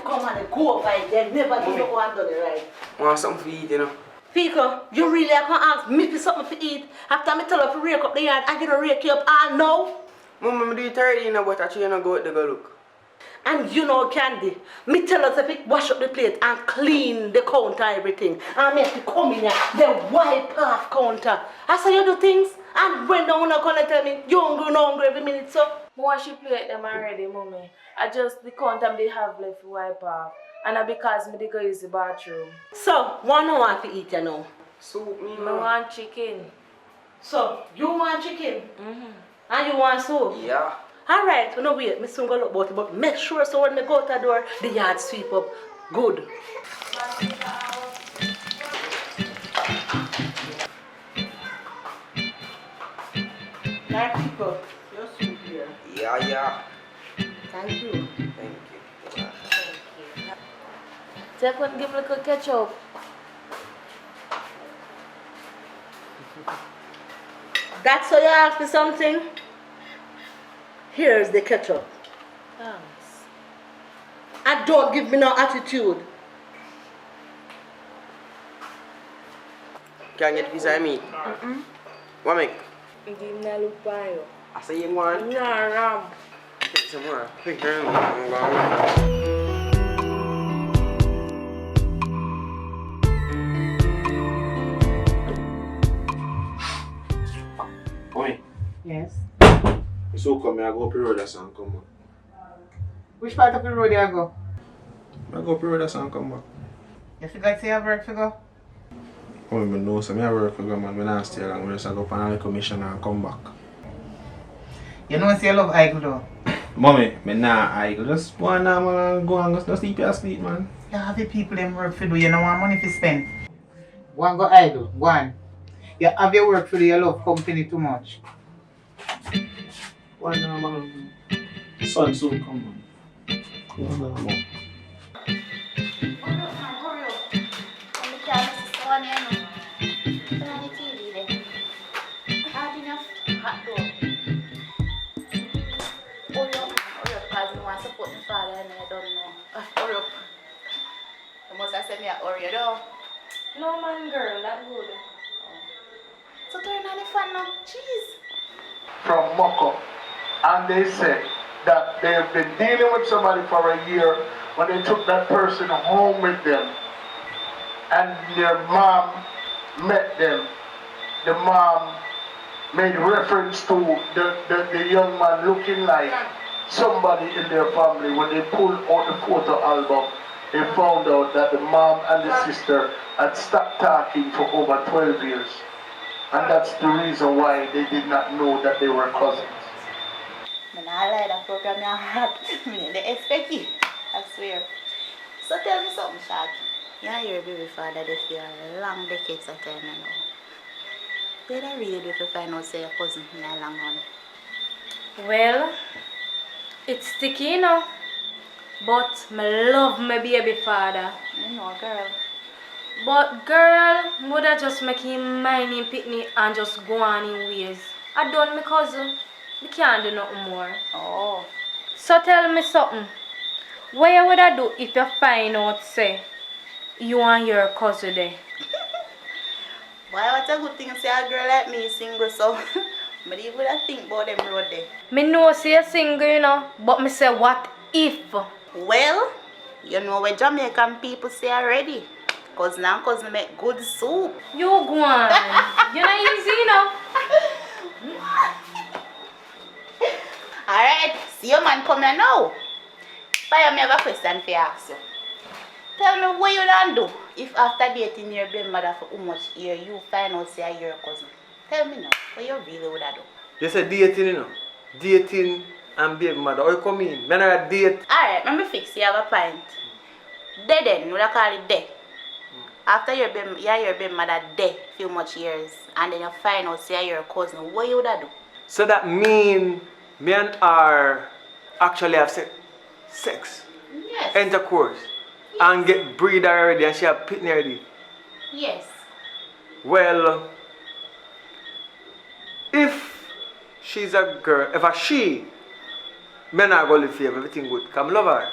come and go over it, they never do go and do it right. I want something to eat, you know. Pico, you really are going to ask me for something to eat after me tell her to rake up the yard, I get to rake you up all now? Mama, I do it already, you know, but actually you don't go out there go look. And you know, Candy, me tell us if it wash up the plate and clean the counter, everything. And me have to come in here, then wipe off counter. I say you do things, and when no one gonna tell me, you hungry every minute, so. More she plate them already, mommy. I just the counter they have left to wipe off. And I because me go use the bathroom. So, one no want to eat, you know? Soup, me, I want chicken. So, you want chicken? And you want soup? Yeah. Alright, no wait, me soon go look about it, but make sure so when me go out the door, the yard sweep up good. Right, people, your soup here. Yeah. Thank you. Thank you. Take one, give me a little ketchup. That's why you asked me something? Here's the ketchup. Thanks. And don't give me no attitude. Can I get piece of meat? What make? Give me a look by you. I say you want? No, ram. Get some more. Quick, turn around. Oi. Yes. So come here, I go up the road and come back. Which part of the road you go? I go up the road and come back. You forgot to say you have work to go? Oh, I know, so I work for man. I don't stay long. I just go up on a commission and come back. You know say you love idle though? Mommy, I not idle. Just go on now and go and go sleep your sleep, man. You have the people them work for do, you don't want money to spend. Go and go idle, go on. You have your work for do, you love company too much. Go on now, man. The sun soon come, man. Go on now, man. Hurry up. You must have said me a hurry though. No man, girl, that good. So turn on the fan now. Jeez. From Moko, and they said that they have been dealing with somebody for a year. When they took that person home with them and their mom met them, the mom made reference to the young man looking like somebody in their family. When they pulled out the photo album, they found out that the mom and the sister had stopped talking for over 12 years. And that's the reason why they did not know that they were cousins. I like that program you had. They expect you, I swear. So tell me something, Shaggy. You know your baby father they for a long decades of time now. Did I really do if you find out say your cousin in a long run? Well, it's sticky, you know. But I love my baby father. You know, girl. But girl, mother just make him mind him picnic and just go on in ways. I done my cousin. We can't do nothing more. Oh. So tell me something. What would I do if you find out say you and your cousin there? Why what a good thing to say a girl like me is single so but you would have think about them road there. Me know say you're single, you know, but me say what if? Well, you know what Jamaican people say already. Cousin and cousin make good soup. You go on. You're not easy, you know. Alright, see your man come here now. But I have a question for you ask you. Tell me what you done do if after dating your baby mother for how much year you find out say you're a cousin. Tell me now, what you really would have do? You say dating, you know. Dating and baby mother. How you come in? Men are a date. Alright, let me fix you have a point. Dead then, we call it dead. After your baby mother dead few much years and then you find out say you're a cousin, what you would have do? So that mean me and her actually have sex. Yes. Intercourse. And get breed already and she have pitney already. Yes. Well, if she's a girl, if a she, men are going to live here, everything good. Come love her.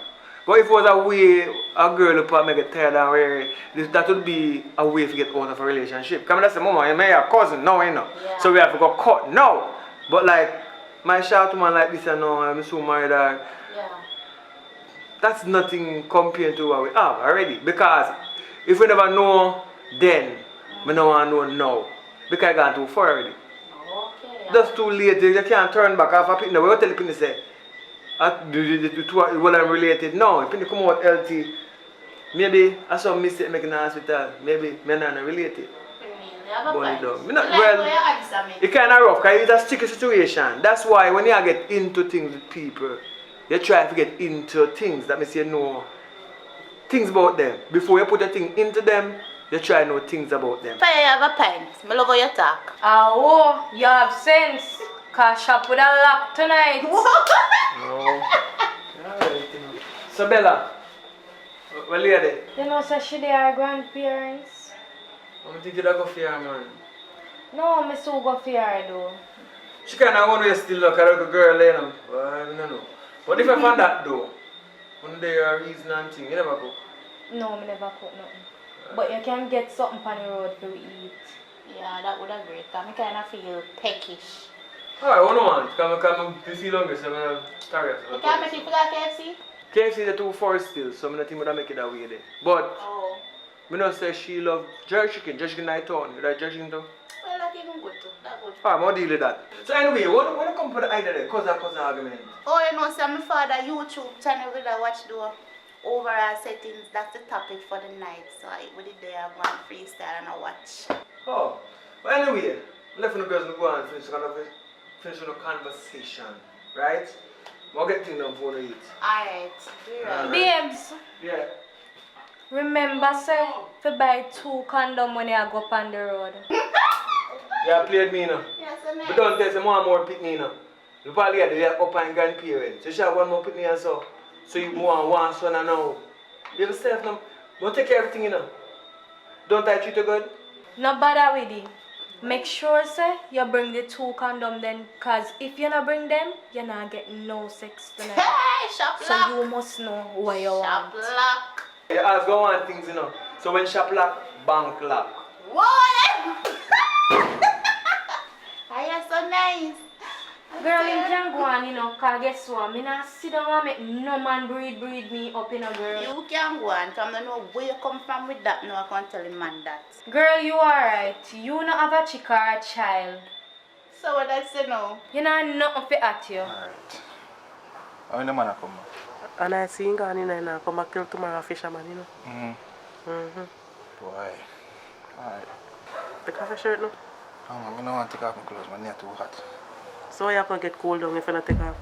But if it was a way a girl would probably get tired and weary, that would be a way to get out of a relationship. Come and say, Mama, you may have a cousin now, you know. Yeah. So we have to go cut now. But like, my shout woman like this and now, I'm so married her. Yeah. That's nothing compared to what we have already. Because if we never know then, we don't want to know now. Because I got too far already. Okay. That's too late. You can't turn back after picking the way. What tell the people say? Well, I'm related now. If you come out healthy, maybe I saw mistake making in the hospital. Maybe I'm not related. Burn it down. It's kind of rough because it's a sticky situation. That's why when you get into things with people, you try to get into things that means you know things about them. Before you put a thing into them, you try to know things about them. If I have a pint, I love how you talk. Oh, you have sense. Cause shop with a lock tonight. No. Alright, so Bella, well lady, You know, so she they are grandparents. I'm thinking I go for her, man. No, me so go for her though. She kind of one way still look at a girl, you know. I don't know. But if I find that though, one day a reason and thing, you never go. No, me never cook nothing. But you can get something on the road to eat. Yeah, that would agree. Because I kind of feel peckish. Alright, what do you want? Come feel hungry, so I'm tired. You can't make people like KFC? KFC is too far still, so I'm not think I make it that way there. But, Oh. me not say she love jerk chicken night town. You like jerk chicken too? Well, that's even good too. That's good. Alright, I'm deal with that. So anyway, when you come for the idea there, cousin argument. Oh, you know, so my father YouTube channel with I watch the overall settings. That's the topic for the night. So I would it there one freestyle and I watch. Oh, but anyway, left the girls go and finish the conversation, right? We'll get things done for the eat. Alright, do you right? Babes, Yeah. remember say to buy 2 condoms when you go up on the road. Yeah, played me now. Yes, But don't tell some more picnic now. You probably get the up and grandparents. So she have one more picnic and so. So you want one son and now. You have yourself now. Don't take care of everything, you know. Don't I treat you good? No bother with it. Make sure say you bring the 2 condoms then, cause if you not bring them, you not get no sex tonight. Hey, shop So lock. you must know what you Shop want. lock. You ask go on things, you know. So when shop lock, bank lock. What? I am so nice. Girl, you can go on, you know, cause guess what? Me not sit down and make no man breed me up in a girl. You can go on, come to know where you come from with that. No, I can't tell a man that. Girl, you alright. You not have a chick or a child. So what I say now? You know nothing for at you. Alright. How the man come? And I see him gone in and I come back till tomorrow fisherman, you know. Boy. Alright. Take off your shirt now. I don't want to take off my clothes, my neck too hot. So you have to get cold down if you not take off.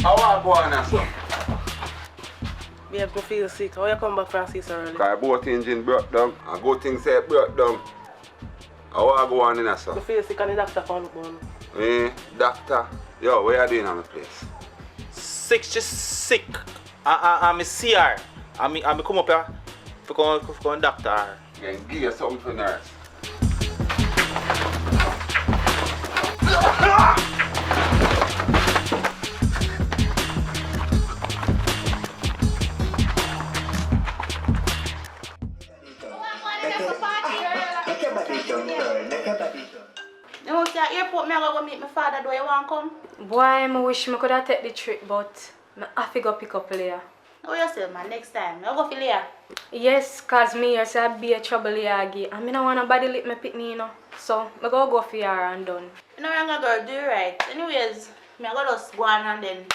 How I go on now, sir? Me have to feel sick. How you come back from sis early? Because both engine broke down. I go things say broke down. How I go on in there, sir? You feel sick and the doctor found look on. Doctor. Yo, what are you doing on the place? Sick. I'm a CR. I'm come up here to come doctor. Yeah, give you something for nurse. You know, see at airport, I go meet my father. Do you want to come? Boy, I wish I could have take the trip, but I have to go pick up later. Oh, you say, man, next time. I go feel here. Yes, cause me here say I be a trouble here again. And I don't want nobody lick my pitney, you know. So I go for her and done. You know, I'm going to do right. Anyways, I go just go on and then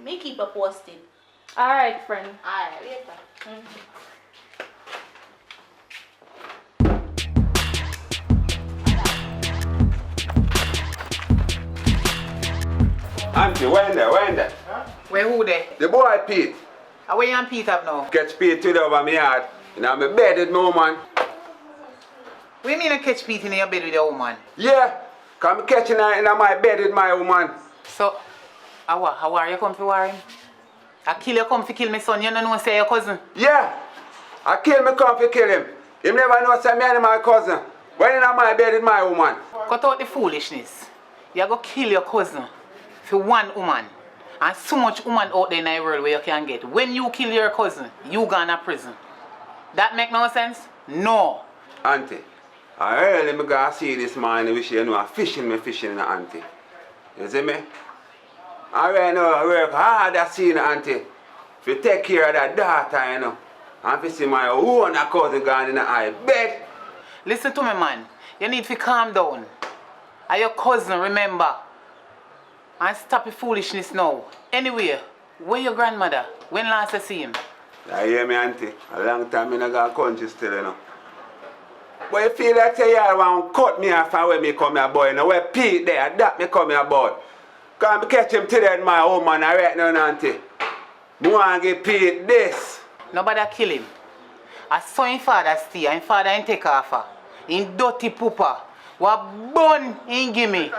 me keep her posted. Alright, friend. Alright, later. Auntie, when there? Where who there? The boy Pete. How where you and Pete have now? Catch Pete today over my yard. And I'm in bed with my woman. What do you mean you catch Pete in your bed with your woman? Yeah, because I'm catching her in my bed with my woman. So, how are you come to war him? I kill you come to kill my son, you don't know say your cousin. Yeah, I kill me come to kill him. Him never know say me and my cousin. When in my bed with my woman. Cut out the foolishness. You go kill your cousin for one woman. And so much woman out there in the world where you can get. When you kill your cousin, you gone to prison. That make no sense? No. Auntie, I really me go see this man and wish you know fishing the auntie. You see me? I really know I work hard at seeing the auntie. To take care of that daughter, you know. And to see my own cousin gone in the eye bed. Listen to me, man. You need to calm down. And your cousin, remember. And stop the foolishness now. Anyway, where your grandmother? When last I see him? You hear me, auntie? A long time I not go to country still, you know. But you feel like you want to cut me off and when me come here, boy. You know, where Pete there, that me come here about. Can't catch him today in my home, man, right now, auntie. I want to give Pete this. Nobody kill him. I saw him father stay, and father ain't take off her. In dirty pooper. What bun he give me.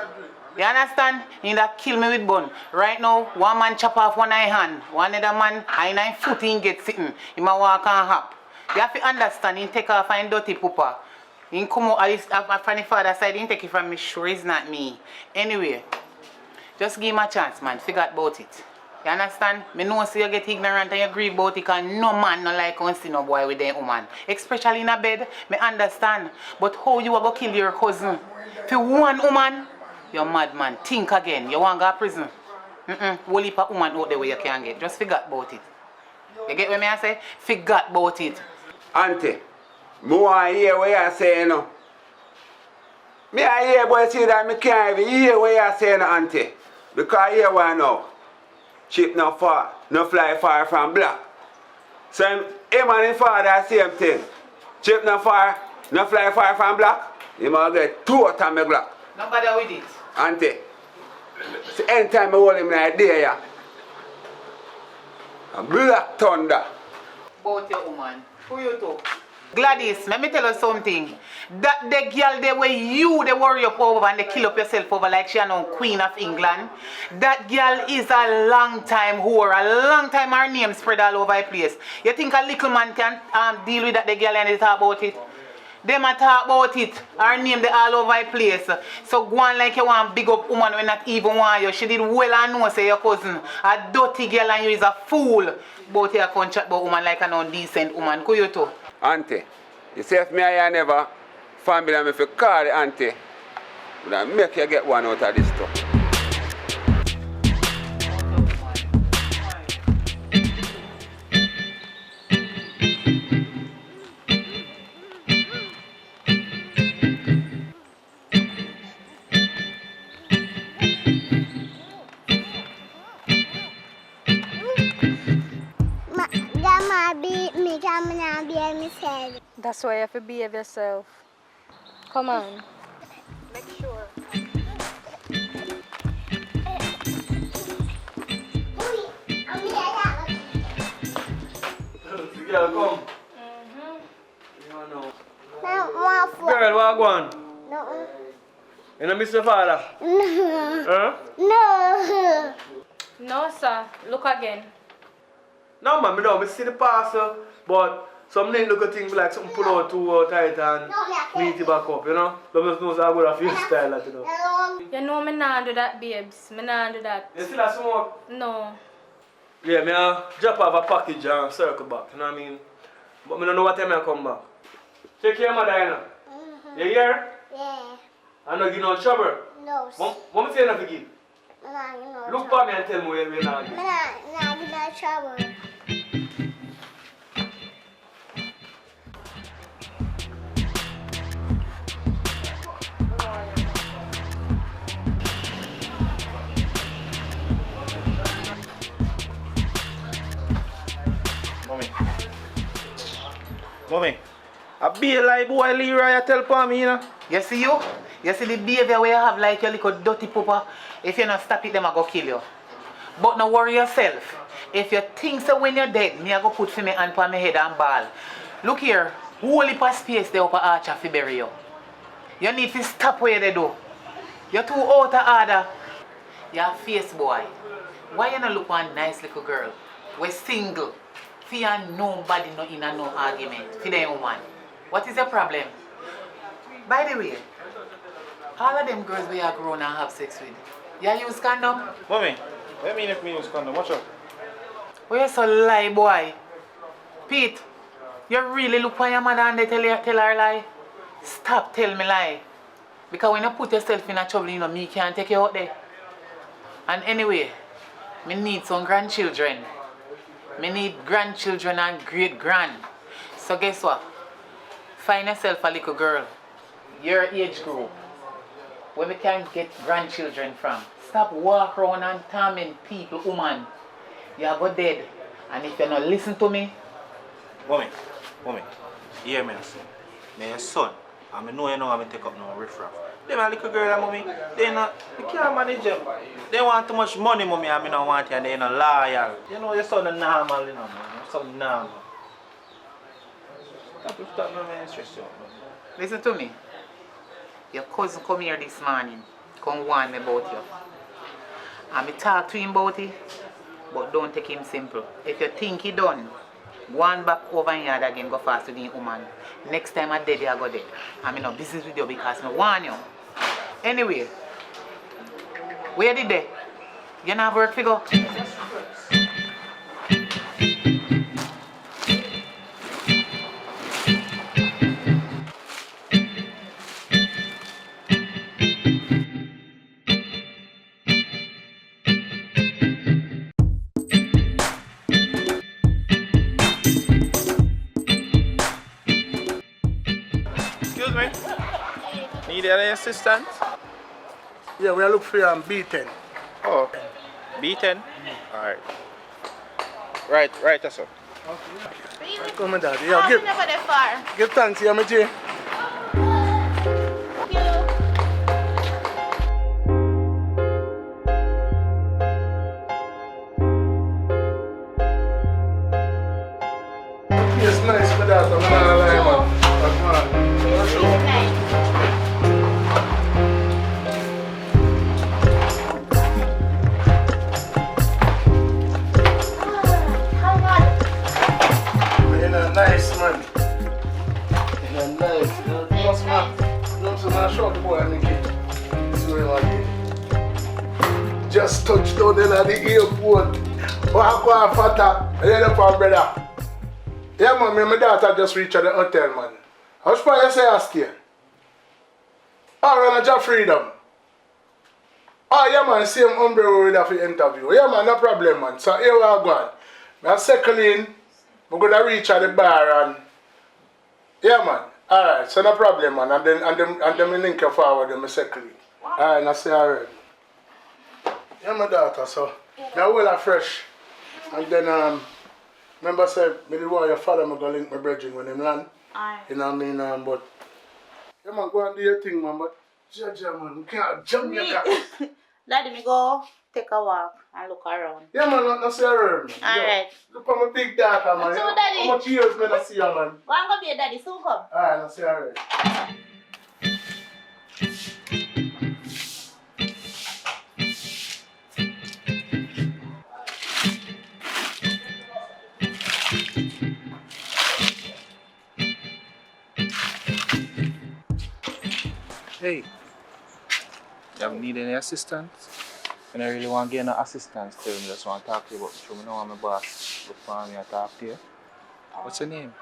You understand? He that kill me with bun. Right now, one man chop off one eye hand. One other man, eye 9 foot he get sitting. He might walk and hop. You have to understand, he take off and dirty pooper. He come out from the father side, he take it from me, sure it's not me. Anyway, just give him a chance, man. Forget about it. You understand? Me know so you get ignorant and you agree about it because no man no like to see no boy with a woman. Especially in a bed, me understand. But how you are going to kill your cousin? For one woman, you're mad man. Think again. You want to go to prison? Whole heap of woman out there where you can get. Just forget about it. You get what me I say? Forget about it. Auntie, me want to hear what you say, you know. Me I hear boy say that me can't even hear what you say, auntie. Because I hear what I know. Chip no fly far from black. So him and his father same thing. Chip no fly far from black. He must get 2 out of me black. Nobody with it. Auntie, so anytime I hold him like there, yeah. A black thunder. About your woman. Who you talk? Gladys, let me tell you something. That the girl there where you they worry up over and they kill up yourself over like she no Queen of England. That girl is a long time whore. A long time her name spread all over the place. You think a little man can deal with that the girl and they talk about it? Them a talk about it. Her name they all over the place. So go on like you want big up woman when not even want you. She did well and know say your cousin. A dirty girl and you is a fool. But you can't chat about woman like a non-decent woman. Could you too? Auntie, you say if me I never family and if you call the auntie, would I make you get one out of this stuff. Grandma beat me, Grandma beat me said. That's why you have to behave yourself. Come on. Make sure. The girl come. You know. Girl, what go on? No. You know miss your father? No. Huh? No. No, sir. Look again. No man, me don't. Me see the parcel, but some little look at things like something pull out too tight and meet it back up, you know? But just know so I would have feel style that, you know. You know me nah do that, babes. Me nah do that. You see that smoke? No. Yeah, me drop off a package and circle back, you know what I mean? But me don't know what time I come back. Take care, mother, you know. You hear? Yeah. I don't give no trouble. No. What me say not to give? No. Look for me and tell me where we not give. Nah, give no trouble. Mommy, a be like boy Leroy tell for me, you know? You see you? You see the behavior where you have like your little dirty pooper? If you don't stop it, them I go kill you. But no worry yourself. If you think so when you're dead, me I go put for me hand on my head and ball. Look here, whole heap of space there up arch to bury you. You need to stop where they do. You're too out of order. You're a face boy. Why you not look one nice little girl? We're single. fear nobody no in a no argument. For them woman. What is the problem? By the way, all of them girls we are grown and have sex with. You use condom? Mommy, what do you mean if me use condom? Watch out. Oh, you so lie, boy. Pete, you really look for your mother and they tell her lie? Stop tell me lie. Because when you put yourself in a trouble, you know, me can't take you out there. And anyway, me need some grandchildren. Me need grandchildren and great-grand. So guess what? Find yourself a little girl, your age group, where we can get grandchildren from. Stop walk around and torment people, woman. You are go dead. And if you not listen to me, Mommy, hear me, son. Me your son. And I know you know I'm take up no riffraff. Them a little girl, mommy, they can't manage them. They want too much money, mommy, and I don't want you, and they not loyal. You know your son is normal, you know, man. Your son normal. Stop me, man, stress you out, man. listen to me. Your cousin come here this morning, come warn me about you. And me talk to him about it, but don't take him simple. If you think he done, go on back over in yard again, go fast with the woman. Next time I dead, I go dead. I'm in no business with you because I warn you. Anyway, where did they? You not have work to go? Excuse me. Need any assistance? Yeah, we are looking for you on B10. Oh, B10? Alright. Right, that's all. Come on, Daddy. Yeah, Never that far. give thanks, yeah, my G. It's nice for that, I'm not lying, man. Nice, man. Nice. Short boy, just touched down in at the airport. Walk on fatter. And then up our brother. Yeah, man, me and my daughter just reached at the hotel, man. How far you say I stay? Oh, we're on a job freedom. Oh, yeah, man, same umbrella with the interview. Yeah, man, no problem, man. So here we are going. I'm circling. We're going to reach at the bar and... Yeah, man. Alright, so no problem, man. And then we link you forward and I circle. Alright, I say alright. Yeah, my daughter, so... Now we'll have fresh. And then, remember, say, me the one your father, I'm going to link my brethren when they land. Alright. You know what I mean? But... Yeah, man, go and do your thing, man. But... Jaja, man, you can't jump your car. Daddy, me go take a walk and look around. Yeah, man, not say around, man. Alright. Look at my big daughter, man. So, Daddy. How much years, man, I see you, man? Go and go be a daddy, soon come. Alright, I say alright. Hey, you need any assistance? And I really want to get no assistance, tell me, just want to talk to you about me. I know I'm a boss. Look for me and talk to you. What's your name?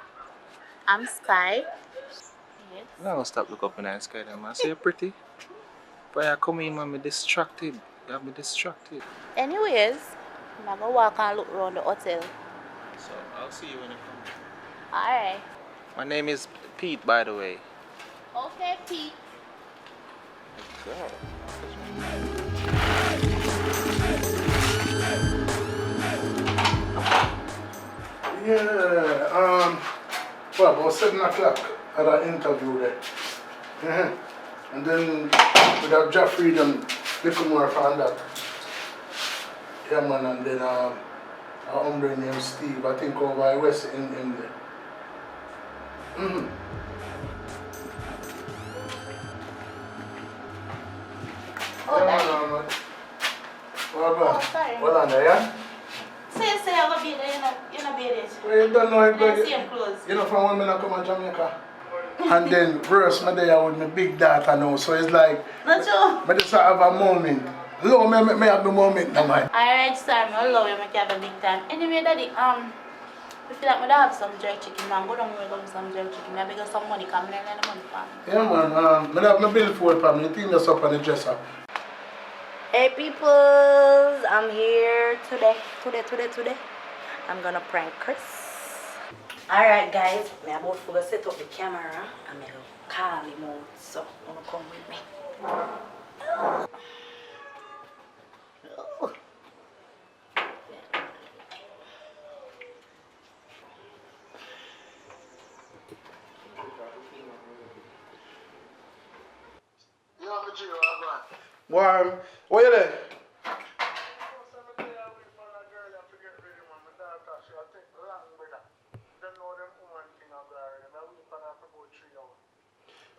I'm Sky. Yes. I'm not going to stop looking up in the sky, then, man. So you're pretty. But I come in, man, I'm distracted. You have me distracted. Anyways, I'm gonna walk and look around the hotel. So I'll see you when you come. Alright. My name is Pete, by the way. Okay, Pete. Yeah, well, about 7 o'clock at an interview there. And then with our job freedom, little more from that. Yeah, man, and then our hombre named Steve, I think over West in there. Oh, Yeah, Daddy. man. Well, Oh, sorry. well on there, yeah? Say you say I'm gonna be there, you're not be there. Well, you don't know it, Wear but same clothes. you know from when I come to Jamaica. And then first my there with my big daughter now, so it's like Not true. I just have a moment. Look, me have the moment now, man. Alright, Sam, I love you, make you have a big time. Anyway, Daddy, I feel like I have some jerk chicken, man. Go down and get some jerk chicken. I because some money coming in and the money for me. Yeah, man. I have my bill for it, man. You think that's up on the dresser. Hey, peoples, I'm here today. I'm gonna prank Chris. Alright, guys, I'm about to set up the camera and I'm gonna call him out. So, I'm gonna come with me. Warm. Where you there?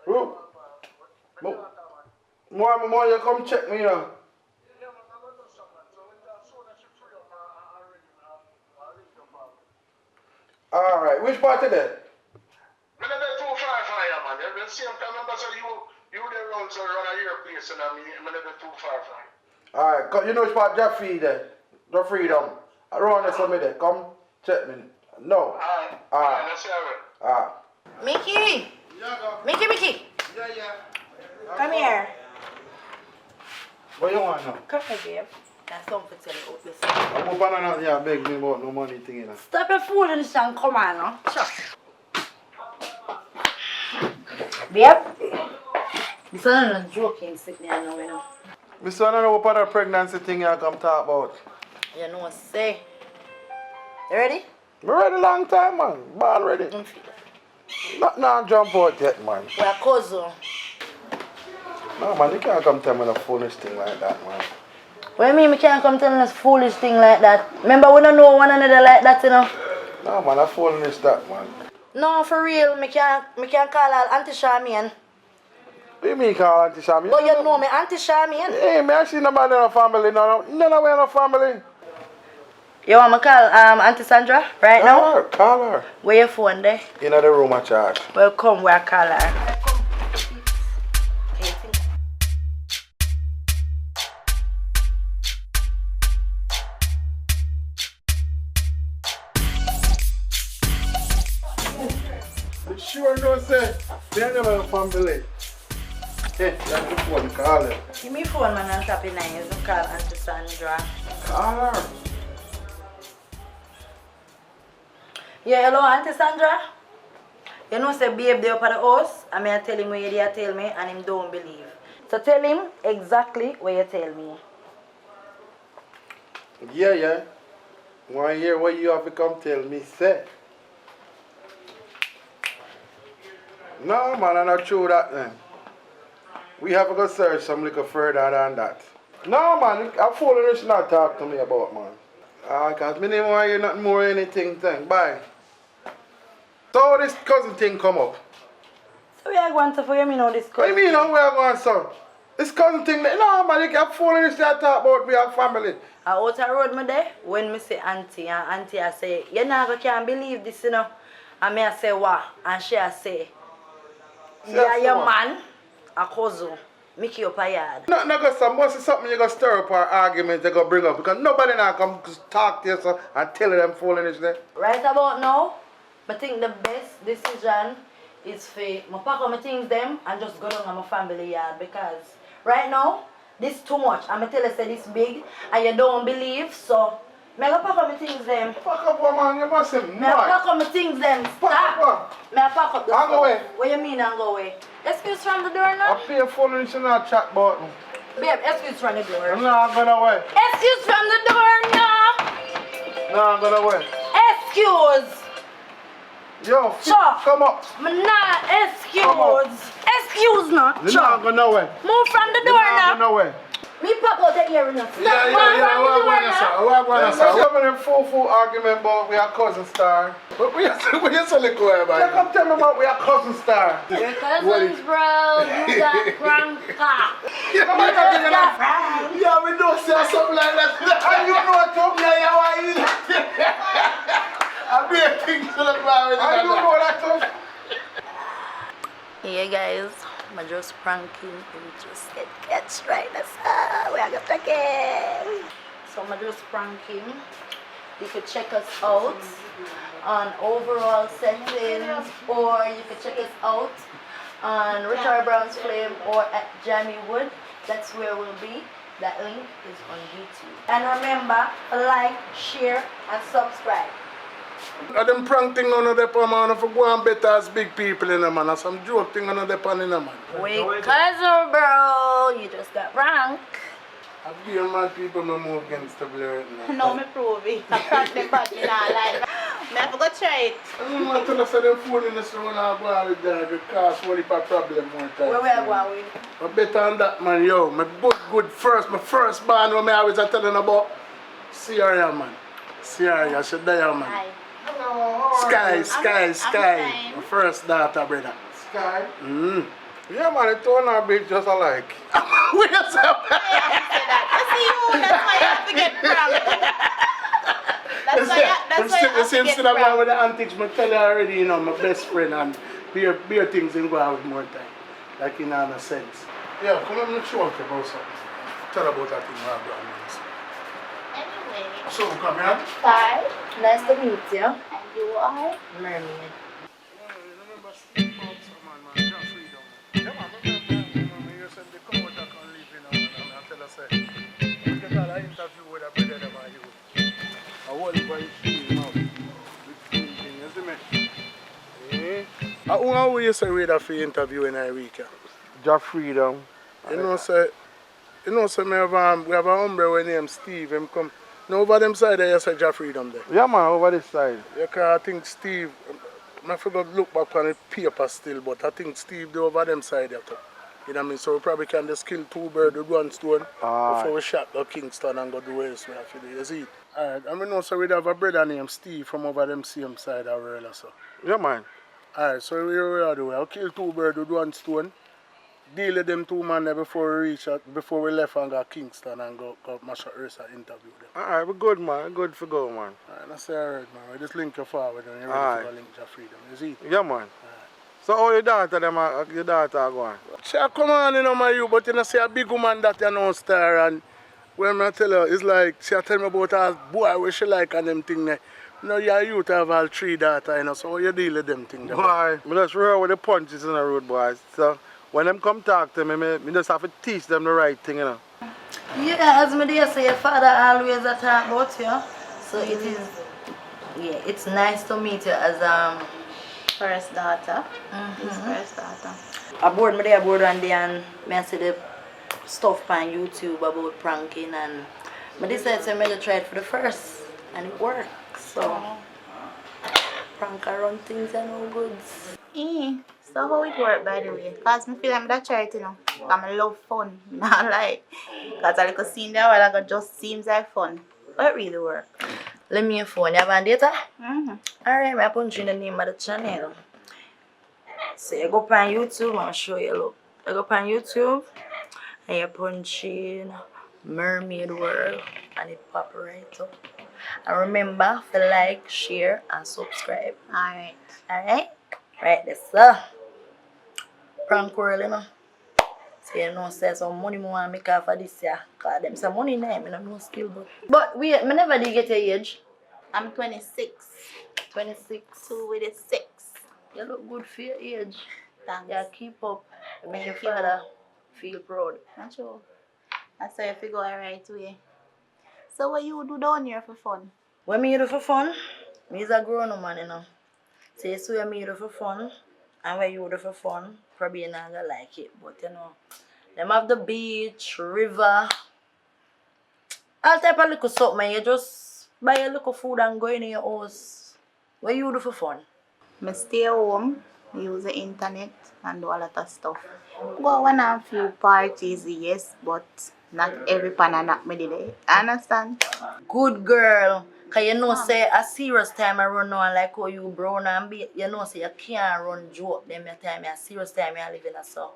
Who? More, you come check me, you know. Alright, which part of that? I'm not too far from you, man. At the same time, remember, so you there around, so run a your place, and I'm not too far from you. Alright, you know which part Jeffrey there? The freedom. Around there, somebody there. Come check me. No. Alright, let's have it. Alright. Mickey! Yeah, go. Mickey! Yeah. Come here. What you want now? Come here, babe. That's something to tell you out this. I'm up on another here beg me about no money thing, you know. Stop your food and stand, come on now. Sure. Babe? This one is not joking, sit me now, you know. Miss son, I know what part of pregnancy thing you come talk about. You know what say. You ready? I'm ready long time, man. Born ready. Not jump out yet, man. We're cousin. No, man, you can't come tell me a foolish thing like that, man. What do you mean we can't come telling us foolish thing like that? Remember we don't know one another like that, you know? No, man, I foolish that, man. No, for real, me can't call her Auntie Charmian. What do you mean call Auntie Sam? But you know me, Auntie Charmian. Hey, me I see nobody in a family, no. None of we in a family. You want me to call Auntie Sandra right now? Call her. Where your phone there? In the room I charge. Well, come where I call her. Sure no say, they ain't never in a family. Hey, that's the phone, call her. Give me phone, man, and tap it nice. You call Auntie Sandra. Call her. Yeah, hello, Auntie Sandra. You know, say babe, they up at the house, and I tell him where you tell me, and him don't believe. So tell him exactly what you tell me. Yeah. Want to hear what you have to come tell me, say. No, man, I'm not true that then. We have to go search some little further than that. No, man, a fool should not talk to me about, man. Because me didn't want to hear nothing more anything thing. Bye. So this cousin thing come up. So we are going to for you, me know this cousin. What do you mean how we are going, son? This cousin thing, no, man, you can't fool this talk about we have family. I out the road me there, when me say auntie, and auntie I say, you never can believe this, you know. And me I say, what? And she I say, yeah, your man, a cousin, make you up a yard. No, go some must be something you go stir up or argument you go bring up because nobody now come talk to you so, and tell them foolishness there. Right about now, I think the best decision is for me pack up my things them and just go down on my family yard because right now, this too much. I'm tell you say this big and you don't believe, so me go pack up my things them. Pack up, man, you must have Me pack up my things them. Stop. Me pack up the I'll go away. What you mean I'll go away? Excuse from the door now? I pay foolishness in our chat button. Babe, excuse from the door. I'm not going away. Excuse from the door now. No, I'm going away. Excuse. Yo, Sure. come up. Me not excuse. Excuse now. You're Sure. not going away. Move from the door now. You're not going away. Me pop out the ear enough. Yeah, what going on, sir? We're having a full argument about we are cousin star. But we are so little about it. Come tell me about we are cousin star. Your cousins, bro. You got pranker. Yeah, we don't say something like that. And you know what to play, how I eat. I'm doing things to look bad with it. And you know that too. Yeah, guys, I'm just pranking and just get catch right. That's how we are going to take it. So I'm just pranking. You could check us out on overall settings, or you could check us out on Richard Brown's Flame or at Jamie Wood. That's where we'll be. That link is on YouTube. And remember, like, share, and subscribe. And them prank thing on the man, if you go and better as big people in the man, and some joke thing on the pan in the man. Wait, cousin, bro, you just got pranked. I've given my people no move against the blur. No, me prove it. I prank them bad, me not like. Me have to go try it. I don't want to say them phone in the store when I go out with that, it cause one heap of problem more time. Where we are going with? But better than that, man, yo. My good first, my first band when I always telling about Sierra, man. Sierra, I should die, man. Hi. Sky. My first daughter, brother. Sky? Mm. Yeah, man, it turned out big just alike. We just have I see you, that's why you have to get pranked. That's why you have to get still going pranked. with the antics, I tell you already, you know, my best friend and beer things in go out with more time. Like in a sense. Yeah, come on, show up about something. Tell about that thing I brought me. Anyway. So, come here. Hi. Nice to meet you. And you are? Mermaid. Remember Steve Fox, man, John Freedom. Yeah, man, remember, you said they come out and live in a man, and I tell us, we get all an interview with a brother them and you. I want to buy you now. You see me? How will you say we have for interview in a week? John Freedom. You know, say we have a hombre named Steve, him come. No, over them side there, you say Jah Freedom there. Yeah, man, over this side. Yeah, cause I think Steve, I forgot to look back on the paper still, but I think Steve do over them side there too. You know what I mean? So we probably can just kill two birds with one stone before we shot to Kingston and go do else we have to do. You see it? Alright, and we know so we have a brother named Steve from over them same side of the world or so. Yeah, man. Alright, so we do. We'll kill two birds with one stone. Deal with them two men there before we left and go to Kingston and go mash up Ursa interview them. Alright, we're good, man. Good for go, man. Alright, that's alright, man. We just link you forward and you're ready to link your freedom. You see? Yeah, man. So how your daughter going? She come on, you know, my you, but you know, see a big woman that you know star, and when I tell her, it's like, she tell me about her boy, what she like and them thing there. You know, you're youth have all three daughters, you know, so how you deal with them things? Boy, I just roll with the punches in the road, boys. So when them come talk to me, I just have to teach them the right thing, you know. Yeah, as me dear say, your father always a talk about you. So it is, yeah, it's nice to meet you as First daughter. His first daughter. aboard me there aboard one day and I see the stuff on YouTube about pranking and I decided to make a try it for the first and it worked. So prank around things are no good. So how it work by the way? Cause I feel like I try it, you know. Cause I love fun. Not like cause I like a scene there where like it just seems like fun. But it really work. Let me your phone. You have a data? Alright, I punch in the name of the channel. So you go up on YouTube, I'll show you look. You go up on YouTube and you punch in Mermaid World and it pop right up. And remember to like, share and subscribe. Alright. Alright? Right this prank world, you know. So you know say some money more want make off of this year. Cause them some money now, I don't know still but wait, I never did get your age. I'm 26. 26. 2 with a 6. You look good for your age. Thanks. Yeah, keep up. Make your Thank you. father feel proud. Not sure. That's why if you go the right way. So what you do down here for fun? What me do for fun? Me is a grown man, you know. So you see what me do for fun and what you do for fun, probably you're not gonna like it, but you know. Them have the beach, river, all type of little something. You just buy a little food and go in your house. What you do for fun? I stay home, use the internet and do a lot of stuff. Go on a few parties, yes, but Not every pan I knock me did it. Understand? Good girl. Cause you know say a serious time I run on like how you brown and be you know say you can't run joke them your time a serious time you live in a so.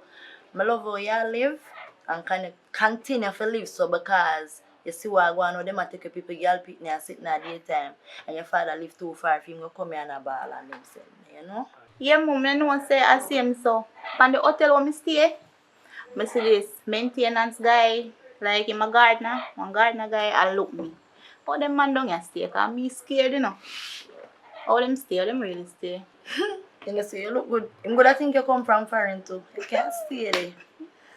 I love how you live and can continue to live so because you see what I go on them a take people girl picnic and sit in the daytime and your father live too far for him to come here and a ball and them say, you know? Yeah, mom, I know say I see him so. From the hotel where I stay, I see this maintenance guy, like him a gardener, one gardener guy, I look me. How them man down here stay? Cause me scared, you know. How them stay? How them really stay? You know say you look good. I'm gonna think you come from foreign too. You can't stay there.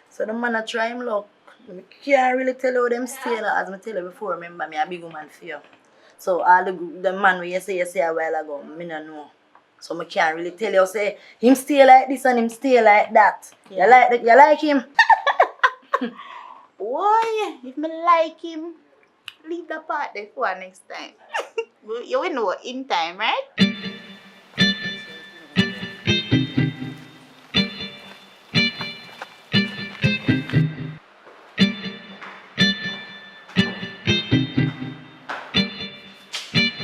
So the man a try him luck. I can't really tell you how them stay like, as I tell you before, remember me a big woman for you. So all the man when you say a while ago, me no know. So I can't really tell you say him stay like this and him stay like that. Yeah. You like him? Boy, if me like him, leave the part there for next time. You will know in time, right?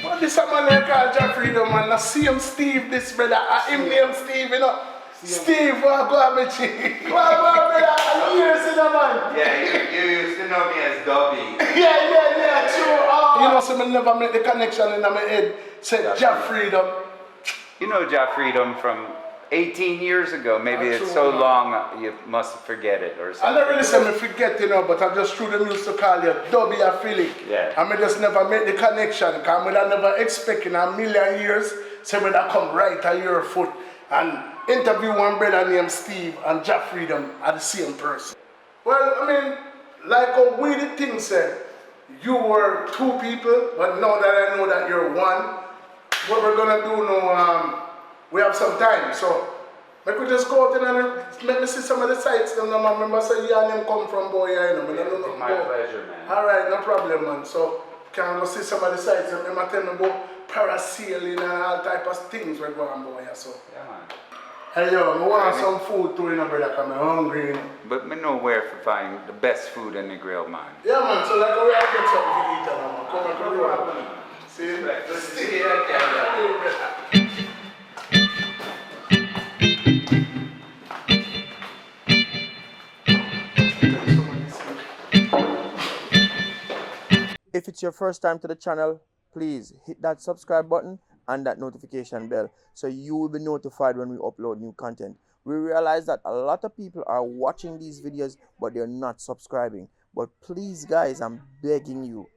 What this a man they call Jeffrey though, man? I see him Steve, this brother. I him name Steve, you know. Steve, what go on, Michi? What brother? You hear see the man? Yeah, you used to know me as Dobby. Yeah, true. You know, so I never make the connection in my head. Said Jack Freedom. You know Jack Freedom from 18 years ago. Maybe That's it's true, so man. long you must forget it or I something. don't really say me forget, you know, but I just through them used to call you Dobby or Philip. Yeah. And I just never make the connection because I never expect in a million years say me that come right at your foot and interview one brother named Steve and Jack Freedom are the same person. Well, I mean, like how we the thing said, you were two people, but now that I know that you're one, what we're gonna do now, we have some time, so I could just go out and let me see some of the sites. Them, I remember say yeah, them come from boy, you know. I don't know. My pleasure, man. All right, no problem, man. So can go see some of the sites. And them tell me about parasailing and all type of things we go on boy. So. Yeah, man. Hey yo, I want some food too, you know, brother, because I'm hungry, you know. But me know where to find the best food in the grill, man. Yeah, man. So like we are get something to eat, man. Come and come around. See? Let's see here. If it's your first time to the channel, please hit that subscribe button and that notification bell so you will be notified when we upload new content. We realize that a lot of people are watching these videos but they're not subscribing. But please guys, I'm begging you.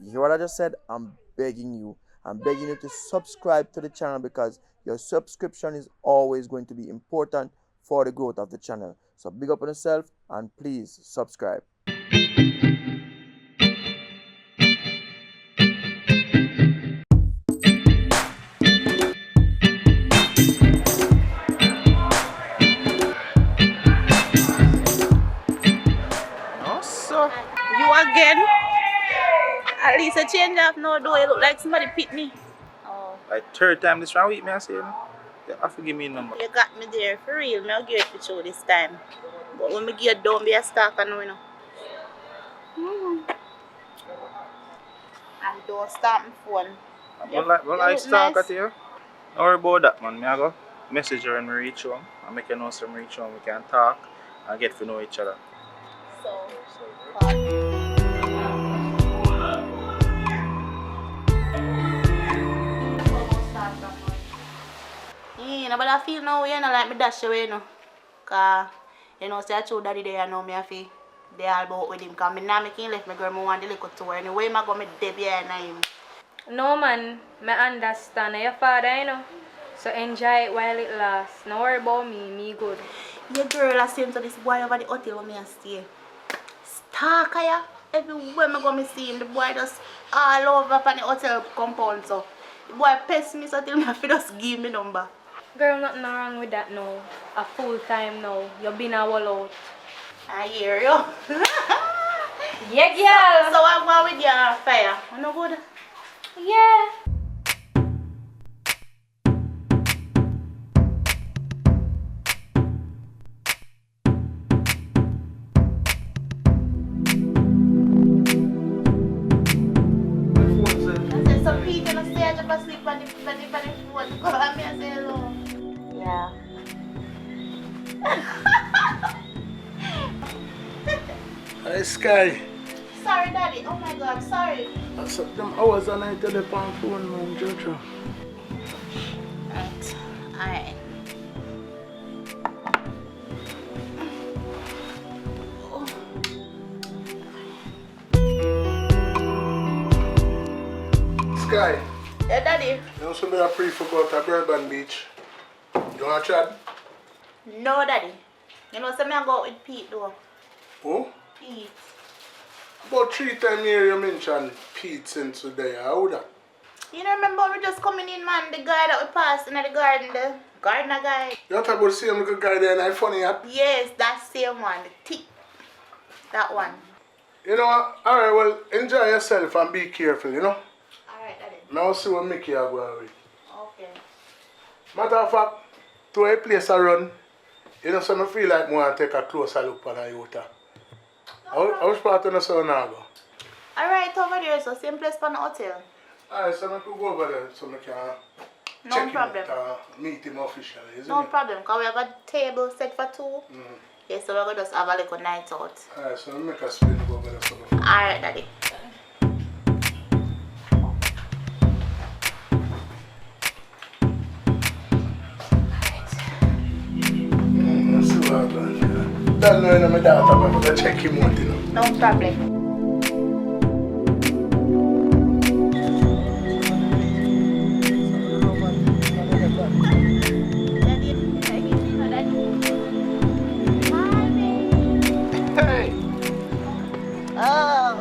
You hear what I just said? I'm begging you. I'm begging you to subscribe to the channel because your subscription is always going to be important for the growth of the channel. So big up on yourself and please subscribe. You again? At least a change of no door. You look like somebody picked me. Oh, Like third time this round week, me I say, you know. You have to give me a number. you got me there for real. I'll give it for you this time. But when I give you don't be a stalker now, you know. And don't start my phone. Well, I stalk at you. Don't worry about that, man. Me I go message her when we reach home. I make you know some reach home. We can talk and get to know each other. But I feel now you know like me dash away, you know. Cause you know say I told daddy there, you know me I feel they all about with him. Cause me now making left my girl, me want the little tour. Anyway, I go me dead behind him. No man, me understand. Your father, you know. So enjoy it while it lasts. No worry about me good. Your girl I seen to this boy over the hotel where me I stay. Stalker ya. Everywhere me go me see him, the boy just all over upon the hotel compound. So the boy pest me so till me have to just give me number. Girl, nothing wrong with that now. A full time now. You've been a wall out. I hear you. Yeah, girl. So I'm going with your fire. You know good? Yeah. Hey, Sky. Sorry, Daddy. Oh my God, sorry. I said them hours and I tell the phone, man, Jojo. Right. Alright. Sky, Yeah, Daddy. you know something I pray for go to Bourbon Beach. You want to chat? No, Daddy. You know, so me I go out with Pete though. Who? Pete. About 3 times here you mentioned Pete since today. How that? You know, remember we just coming in, man, the guy that we passed in the garden, the gardener guy? You talk about the same little guy there and I funny hat? Yes, that same one, the thick. That one. You know what? Alright, well, enjoy yourself and be careful, you know? Alright, Daddy. Now see what Mickey are going with. Okay. Matter of fact, to a place I run, you know, so I feel like I want to take a closer look at the youth. I was part of the son now go. Alright, over there, so same place for the hotel. Alright, so I could go over there so I can No check problem. him out, meet him officially, isn't No it? problem, because we have a table set for 2. Yes, so we're going to just have a little night out. Alright, so I make a spin go over there. So Alright, Daddy. let's see what happens. Don't know my daughter, but I'm going to check him out, you know. No problem. Hey! Oh.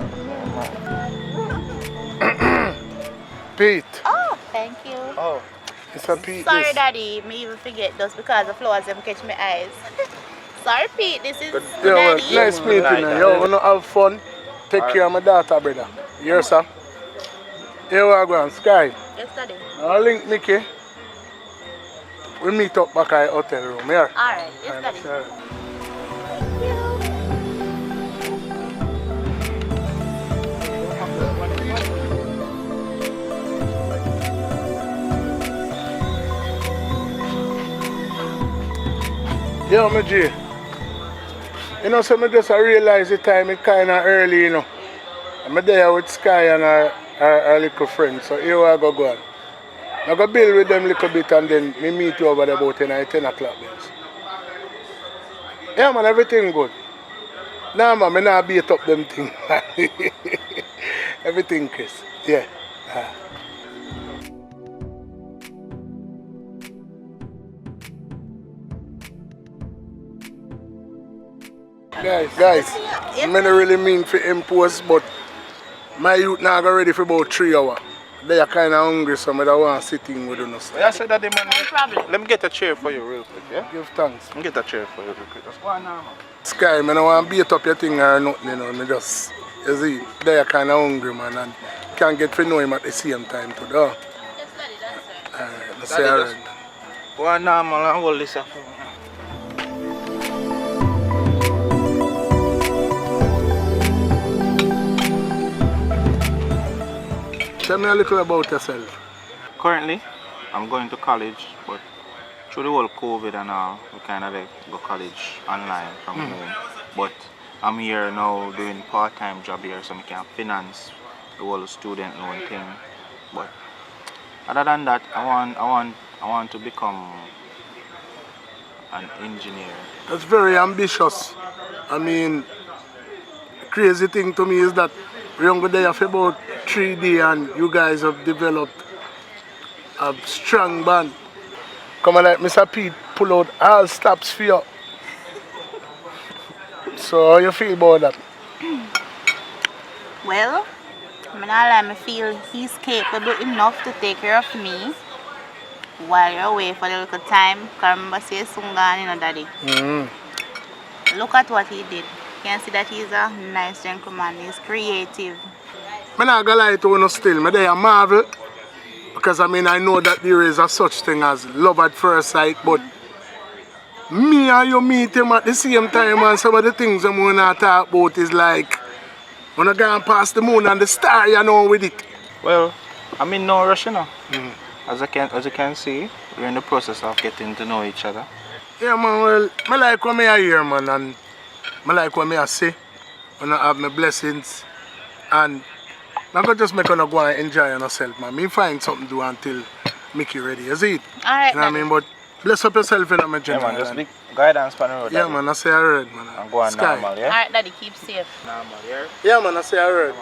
Pete. Oh, thank you. Oh. It's a Pete. Sorry, this. Daddy. Me even forget just because the flowers them catch my eyes. Sorry, Pete. This is Yo, well, Daddy. nice meeting you. Yo, wanna have fun? Take care of my daughter, brother. Yes, sir. Here we go, Sky. Yes, Daddy. I'll link Mickey. We meet up back at the hotel room, here. Alright, yes, Daddy. Sure. Yo, my G. You know, so I just realize the time is kind of early, you know. I'm there with Sky and our little friend, so here I go on. I go build with them a little bit and then we meet you over there about 10 o'clock. Yeah, man, everything good. Nah, man, I not beat up them things. Everything, Chris. Yeah. Guys, I don't really mean to impose, but my youth now got ready for about 3 hours. They are kind of hungry, so I don't want to sit in with them. I said that, man. No problem. Let me get a chair for you real quick, yeah? Give thanks. Let me get a chair for you real quick. Just go on now, man. Sky, I don't want to beat up your thing or nothing, you know. I just, you see, they are kind of hungry, man, and can't get to know him at the same time, too. Yes, Daddy, that's right. Alright, let's say alright. Go on now, man. I'll hold this up for you. Tell me a little about yourself. Currently, I'm going to college, but through the whole COVID and all, we kind of like go college online from home. But I'm here now doing part-time job here, so I can finance the whole student loan thing. But other than that, I want to become an engineer. That's very ambitious. I mean, the crazy thing to me is that we're younger there for about 3D and you guys have developed a strong band. Come on, like Mr. Pete pull out all stops for you. So how you feel about that? Well, I feel he's capable enough to take care of me while you're away for a little time. Because remember, say soon gone, you know, Daddy. Look at what he did. You can see that he's a nice gentleman. He's creative. I'm not going to lie to you still. I'm there marvel. Because I mean, I know that there is a such thing as love at first sight. But me and you meet him at the same time and some of the things I'm going to talk about is like when I go past the moon and the star, you know, with it. Well, I'm in no rush, you know. As you can see, we're in the process of getting to know each other. Yeah, man, well, I like what I hear, man, and I like what I see when I have my blessings. And I'm going to just make you go and enjoy yourself, man. Me find something to do until make you ready, you see it? Alright, you know what I mean? But bless up yourself, you know, my Yeah, gentleman. man, just big guidance on the road. Yeah, daddy. man, I say I heard, man. I'm going Sky. normal, yeah? Alright, Daddy, keep safe. Normal, yeah? Yeah, man, I say I heard.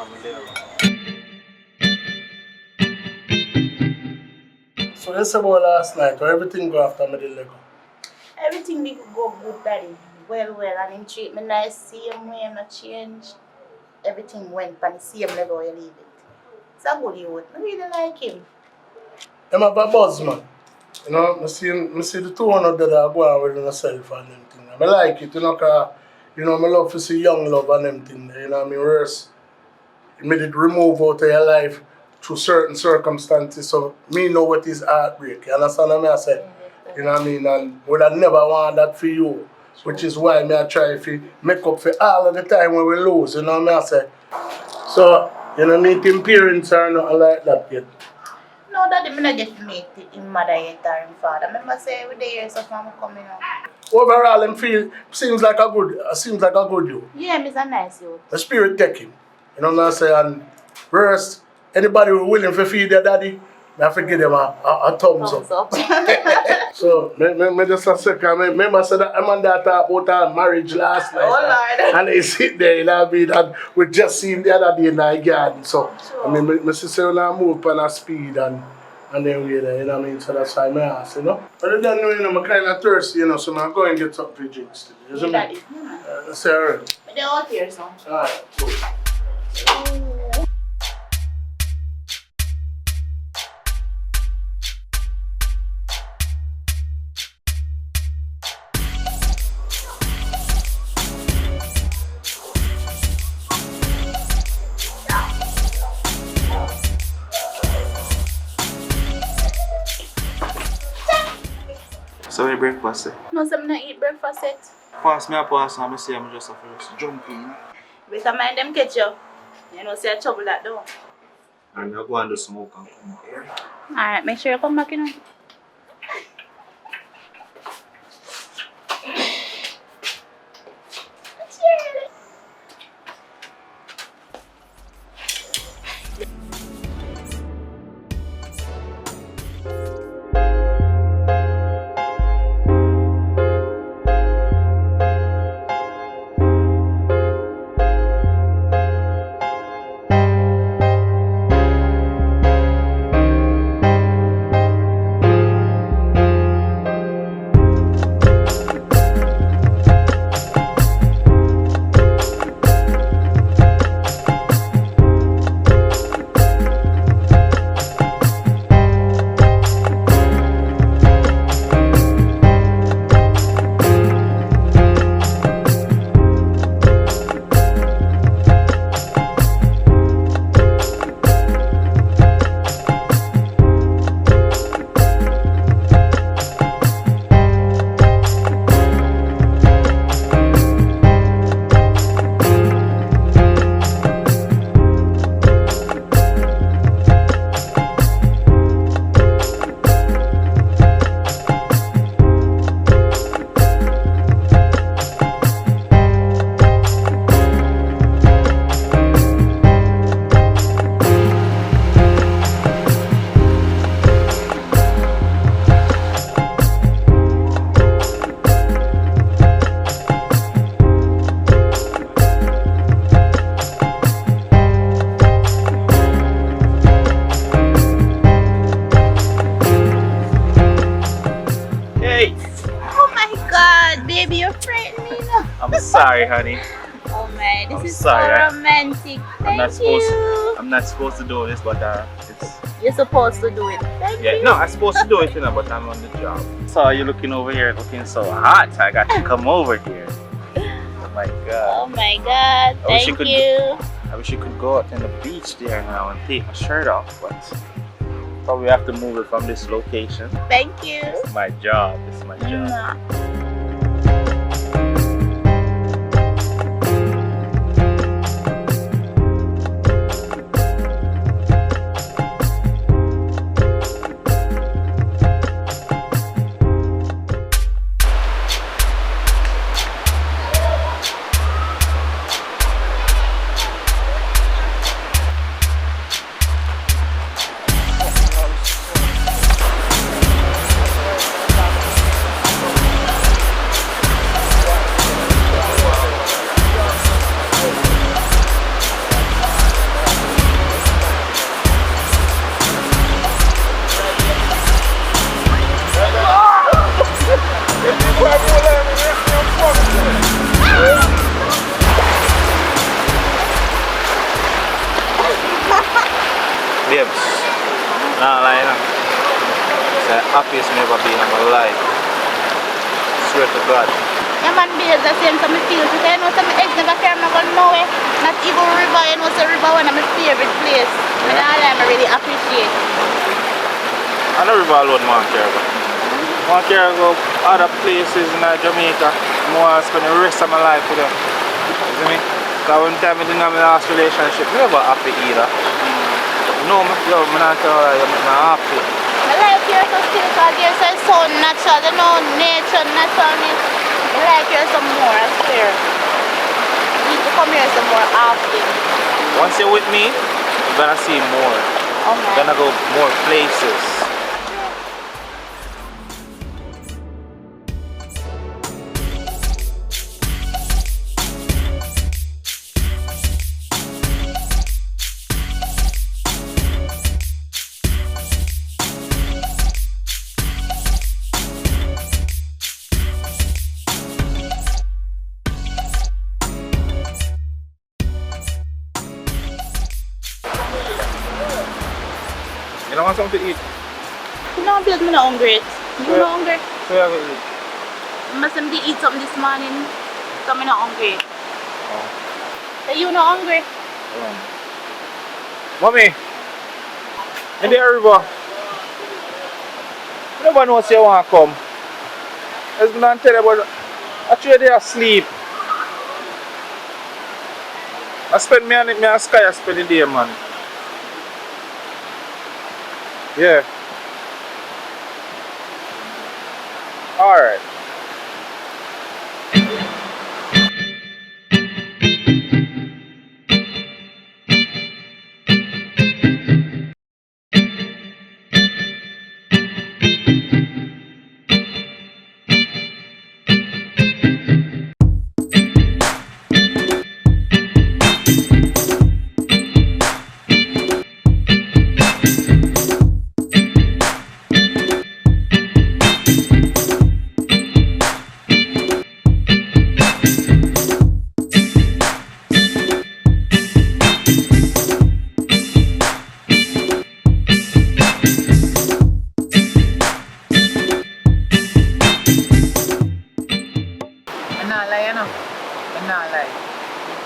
So you say about last night, or everything go after me the Lego? Everything did go good, Daddy. Well, and him treat me nice, same way, not change. Everything went on the same level you leave it. It's a good youth. I really like him. I'm have a buzz, man. You know, I see the 200 that are going with themselves and them things. I like it, you know, because, you know, I love to see young love and them things. You know what I mean? Worse, you made it remove out of your life through certain circumstances. So, me know what is heartbreak. You understand what I say? You know what I mean? And would I never want that for you. Which is why I try to make up for all of the time when we lose. You know what I say? So, you know, meeting parents are not like that yet. No, Daddy, I not get to meet him mother yet or him father. I remember say every day years of mama coming up. Overall, him feel seems like a good youth. Yeah, he's a nice youth. The spirit take him. You know what I'm saying? And first, anybody who willing to feed their daddy, I have to give them a thumbs up. So, me just a second. Remember, said that I'm and that talk about our marriage last night. Oh, Lord. And they sit there, you know what I mean? And we just seen the other day in the garden. So, Sure. I mean, my sister will move on a speed and then we're there, you know what I mean? So that's why I ask, you know? But you don't know, you know, I'm kind of thirsty, you know, so I'm going to get something to drink still. You see Daddy. me? Sarah. But they're out here, so. Alright, cool. So we breakfast, eh? No, so I'm not eat breakfast yet. Pass me a pass and I say I'm just a first jump in. Better mind them catch you. You know, say I trouble that door. And I'll go and do smoke and come out here. Alright, make sure you come back, you know. Sorry, honey. Oh man, this I'm is sorry, so romantic. Thank you. I'm not supposed to do this, but it's. You're supposed to do it. Thank you. No, I'm supposed to do it, you know, but I'm on the job. Saw you looking over here, looking so hot. I got to come over here. Oh my god. Oh my god. Thank you. I wish you could go out on the beach there now and take my shirt off, but probably have to move it from this location. Thank you. It's my job. It's my job. happiest me ever been in my life. Swear to God. Yeah, man, behave the same to me feel. Because you know, some eggs never carry me go nowhere. Not even river, you know, so river one of my favorite place. And all I really appreciate. I know river alone man care about. I care go other places in Jamaica. I want to spend the rest of my life with them. You see me? Because one time I didn't have my last relationship, I never happy either. No, I'm not happy. I like here so still because you're so natural, you know, nature, naturalness. I like here some more, I swear. You need to come here some more often. Once you're with me, you're gonna see more. Oh man. You're gonna go more places. You don't want something to eat? You know, I'm not hungry. You not hungry? So you have to eat. I must eat something this morning, so I'm not hungry. Oh. Are you not hungry? Mommy, in the river, nobody knows you want to come. As I tell you about, actually they are asleep. I spend me and Sky, I spend the day, man. Yeah. Alright.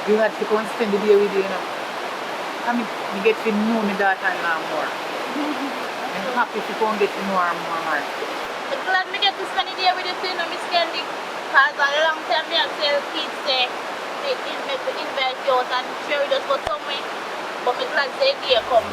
You had to go and spend the day with you, you know. I mean, you get to know my daughter-in-law more. I'm happy to go and get to know her more, man. I'm glad me get to spend the day with you too, you know, Miss Candy. Because a long time me have tell kids say, they invite you out and share with us go somewhere. But I'm glad the day come.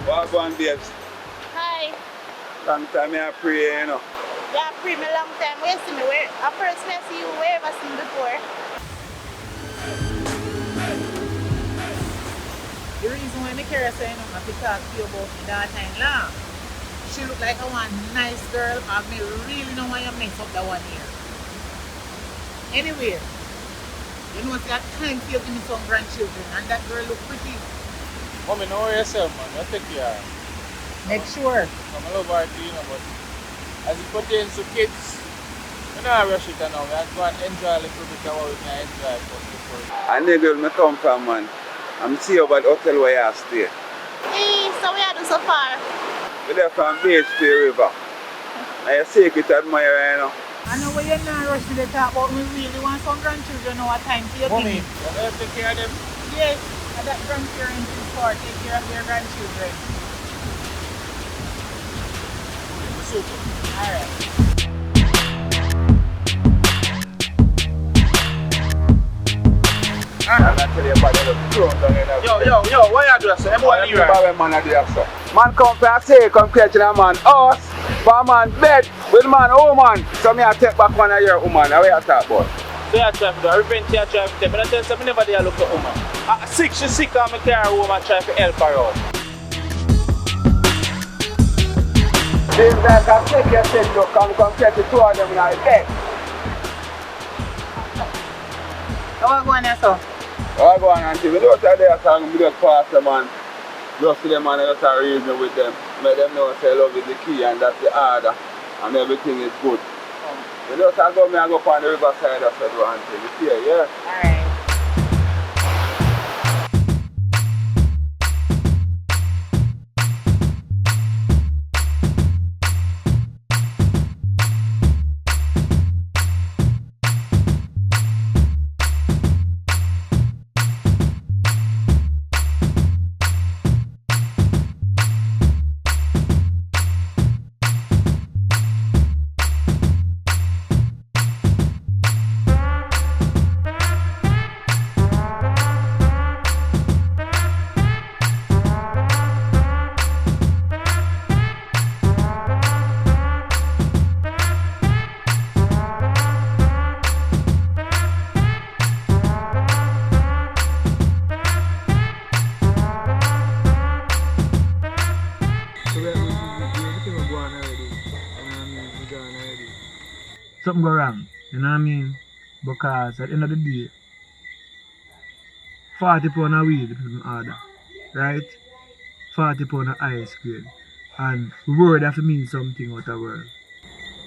What go on, babes? Hi. Long time I pray, you know. Yeah, I pray me long time. Where you see me? Where? I first see you where ever seen before. The reason why I care so, you know, I talk to you about my daughter-in-law. She look like a one nice girl, and me really know why you mess up that one here. Anyway, you know, it's that time for you to give me some grandchildren, and that girl look pretty. Mommy, know yourself, man. You take care. Make sure. I'm a love her too, you know, but as it pertains to kids, I'm not rush it now. I go and enjoy a little bit of what we can enjoy first before. And the girl I come from, man. I'm see you about the hotel where you stay. Hey, so where are you so far? We're there from beach to the river. And you secret admire, you know. I know where you're not rushing to talk about me really want some grandchildren now at time for your Mommy, baby. you have to take care of them? Yes, and that grandparents is for take care of their grandchildren. Super. Alright. I'm not telling you about the throne down in Yo, Yo, what you do, sir? Boy, you right. Man come for a say, come catch a man house, for a man bed, with man woman. So me I take back one of your woman, how you talk about? So you try to do, revenge you try to take. But I tell you, I never dare look for woman. She sick and I carry her home and try to help her out. Things like I take your set, you come catch the two of them in the bed. How are you going there, sir? I go on until we don't say there, so we just pass them and just see them and just reason with them. Make them know say love is the key and that's the order and everything is good. We just go me and go on the riverside after do until you see it, yeah? Alright. Something go wrong, you know what I mean? Because at the end of the day, 40 pound of weed people order, right? 40 pound of ice cream. And the word have to mean something out of the world.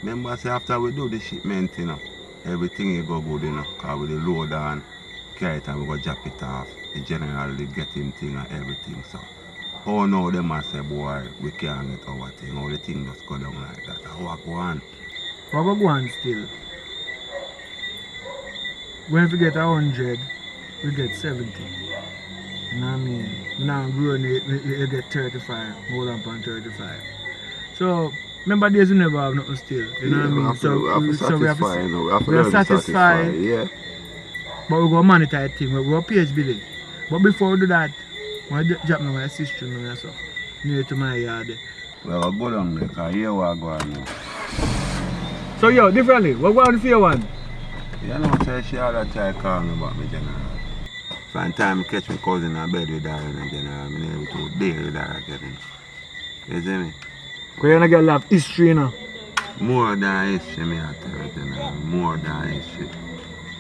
Remember, say after we do the shipment, you know, everything will go good, you know, because we the load and carry it and we go drop it off. The general they get him thing and everything, so. Oh no, them must say, boy, we can't get our thing, all the thing just go down like that. How I go on? What go on still? When we get 100, we get 70. You know what I mean? Now growing it, we get 35, more than 35. So, remember days we never have nothing still. You know what I mean? We have to satisfy. Yeah. But we go monetize thing, we go page billing. But before we do that, I drop my sister and so near to my yard. Well, I'll go down there, because here we are going now. So yo, differently, what going for your one? You know, say she had a child call me about me general. From the time I catch my cousin in bed with her in general, I'm able to deal with her again. You see me? Because you're not going to have history, you know? More than history, me I tell you, general. More than history.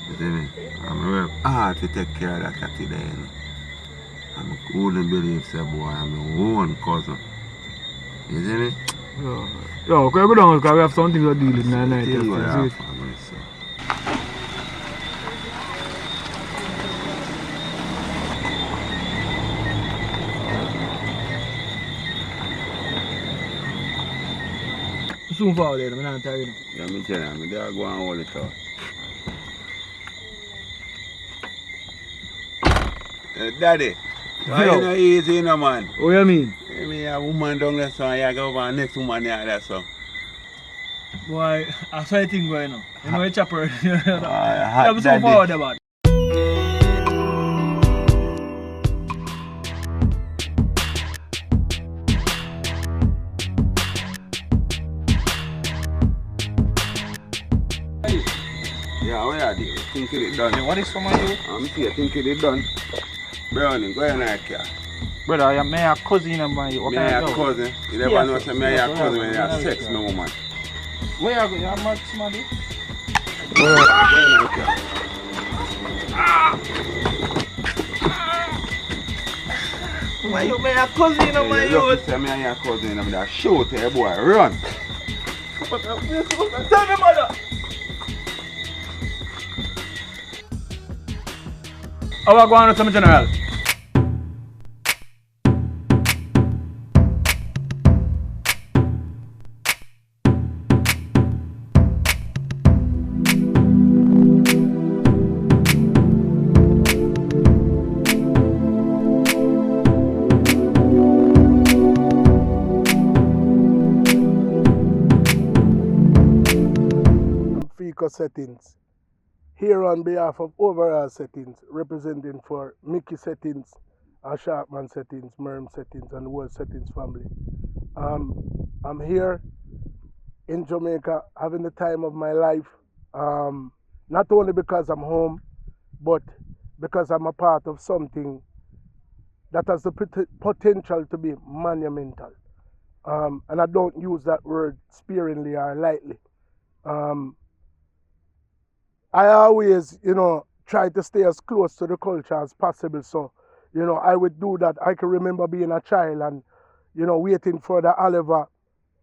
You see me? I'm very hard to take care of that cat today, you know. I wouldn't believe, say, boy, I'm my own cousin. You see me? Yo, can you go down because we have something to deal with in the night. Soon forward there, I'm not telling you. Yeah, me tell you, I'm there go and hold it out. Daddy, why you not easy, you know, man? What do you mean? I mean, a woman down there, so you go over and next woman there, that's so. Boy, I saw a thing going on. You know, a chopper. I'm so forward about it. Yeah, what are you think it done? Yeah, what is someone do? I'm here thinking it done. Brownie, go ahead and care. Brother, I'm my cousin and my what kind of cousin? You never know say me your cousin when you have sex, my woman. Where are you? You're mad somebody? Why you my cousin and my youth? Say me your cousin and I'm shoot here, boy, run. Tell me, mother. How are going on to my general? Settings. Here on behalf of overall settings, representing for Mickey settings Sharpman Settings, Merm Settings, and the World Settings family. I'm here in Jamaica having the time of my life, not only because I'm home, but because I'm a part of something that has the potential to be monumental. And I don't use that word sparingly or lightly. I always, try to stay as close to the culture as possible. So, I would do that. I can remember being a child and, waiting for the Oliver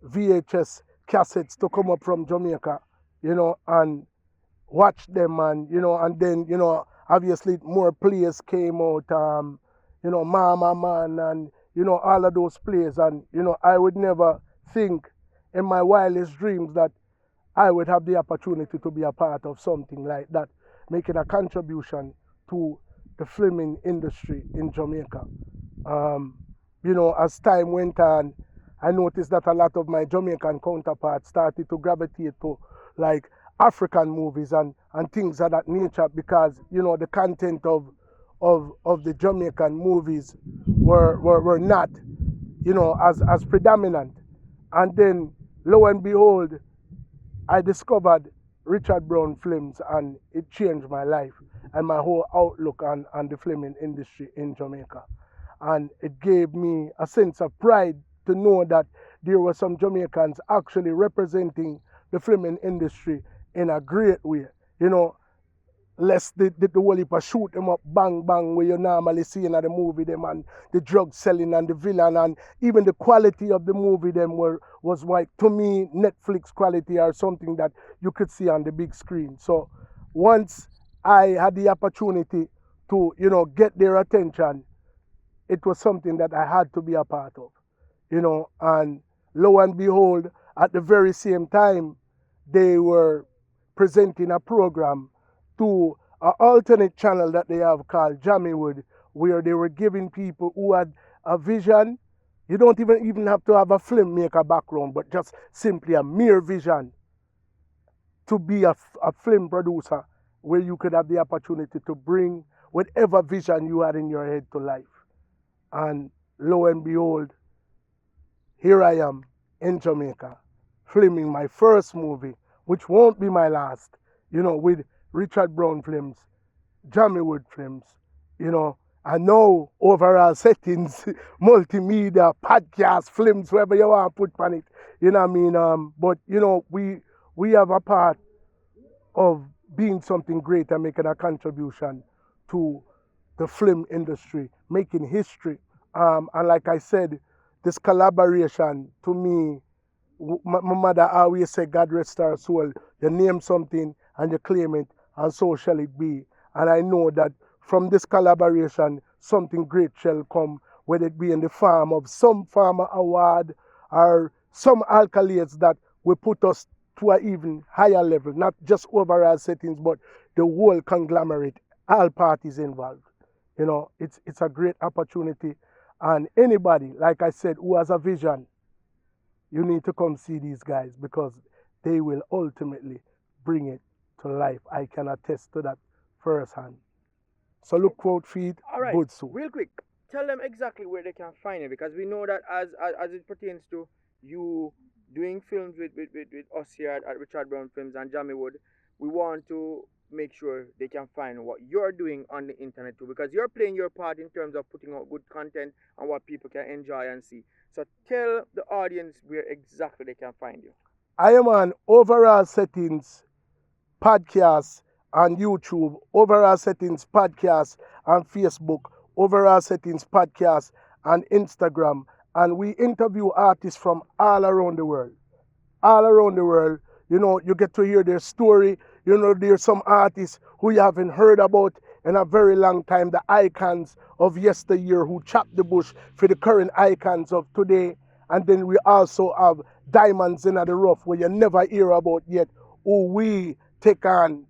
VHS cassettes to come up from Jamaica, and watch them and then, obviously more plays came out, Mama Man and, all of those plays. And, I would never think in my wildest dreams that I would have the opportunity to be a part of something like that, making a contribution to the filming industry in Jamaica. As time went on, I noticed that a lot of my Jamaican counterparts started to gravitate to like African movies and things of that nature because, the content of the Jamaican movies were not, as predominant. And then, lo and behold, I discovered Richard Brown films and it changed my life and my whole outlook on the filming industry in Jamaica. And it gave me a sense of pride to know that there were some Jamaicans actually representing the filming industry in a great way. Less the whole heap of shoot them up, bang, bang, where you normally see in the movie them and the drug selling and the villain and even the quality of the movie them was like, to me, Netflix quality or something that you could see on the big screen. So once I had the opportunity to, get their attention, it was something that I had to be a part of, and lo and behold, at the very same time, they were presenting a program to an alternate channel that they have called Jamaiwood, where they were giving people who had a vision. You don't even have to have a filmmaker background, but just simply a mere vision to be a film producer, where you could have the opportunity to bring whatever vision you had in your head to life. And lo and behold, here I am in Jamaica, filming my first movie, which won't be my last, with Richard Brown films, Jamaiwood films, and now overall settings, multimedia, podcast, films, wherever you want to put on it, what I mean? But, we have a part of being something great and making a contribution to the film industry, making history. And like I said, this collaboration, to me, my mother always said, God rest her soul. You name something and you claim it, and so shall it be. And I know that from this collaboration, something great shall come, whether it be in the form of some farmer award or some accolades that will put us to an even higher level, not just overall settings, but the whole conglomerate, all parties involved. It's a great opportunity. And anybody, like I said, who has a vision, you need to come see these guys because they will ultimately bring it to life. I can attest to that firsthand. So look out for it. All right, good soon. real quick, tell them exactly where they can find you, because we know that as it pertains to you doing films with us here at Richard Brown Films and Jamaiwood, we want to make sure they can find what you're doing on the internet too, because you're playing your part in terms of putting out good content and what people can enjoy and see. So tell the audience where exactly they can find you. I am on Overall Settings podcast on YouTube, Overall Settings podcast on Facebook, Overall Settings podcast on Instagram, and we interview artists from all around the world. All around the world, you get to hear their story. There's some artists who you haven't heard about in a very long time, the icons of yesteryear who chopped the bush for the current icons of today. And then we also have diamonds in the rough where you never hear about yet, who we take on,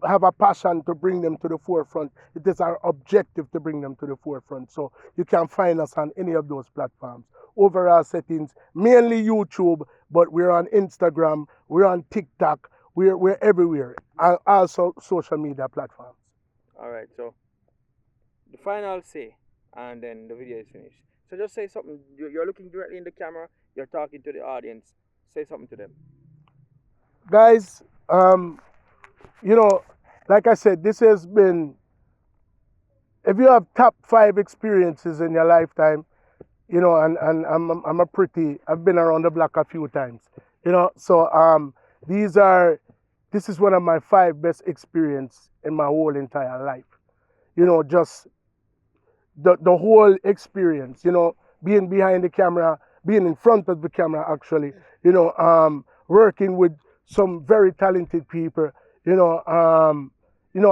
have a passion to bring them to the forefront. It is our objective to bring them to the forefront. So you can find us on any of those platforms. Overall Settings, mainly YouTube, but we're on Instagram, we're on TikTok, we're everywhere, and also social media platforms. All right, so the final say and then the video is finished. So just say something. You're looking directly in the camera. You're talking to the audience. Say something to them. Guys, you know, like I said, this has been, if you have top 5 experiences in your lifetime, you know, and I've been around the block a few times, you know, so this is one of my 5 best experiences in my whole entire life. You know, just the whole experience, you know, being behind the camera, being in front of the camera actually, you know, working with some very talented people, you know,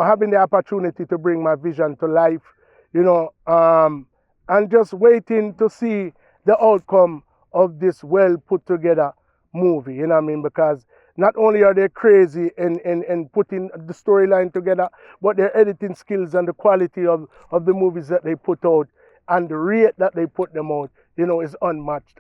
having the opportunity to bring my vision to life, you know, and just waiting to see the outcome of this well put together movie, you know what I mean? Because not only are they crazy in putting the storyline together, but their editing skills and the quality of the movies that they put out and the rate that they put them out, you know, is unmatched.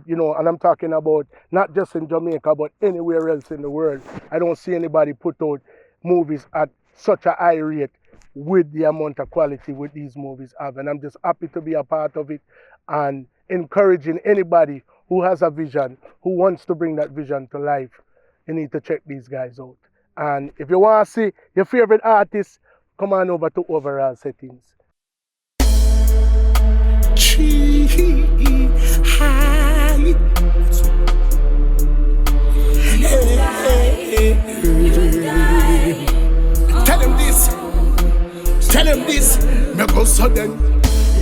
You know, and I'm talking about not just in Jamaica, but anywhere else in the world. I don't see anybody put out movies at such a high rate with the amount of quality with these movies have. And I'm just happy to be a part of it and encouraging anybody who has a vision, who wants to bring that vision to life. You need to check these guys out. And if you want to see your favorite artist, come on over to Overall Settings. Tell him this, me go sudden.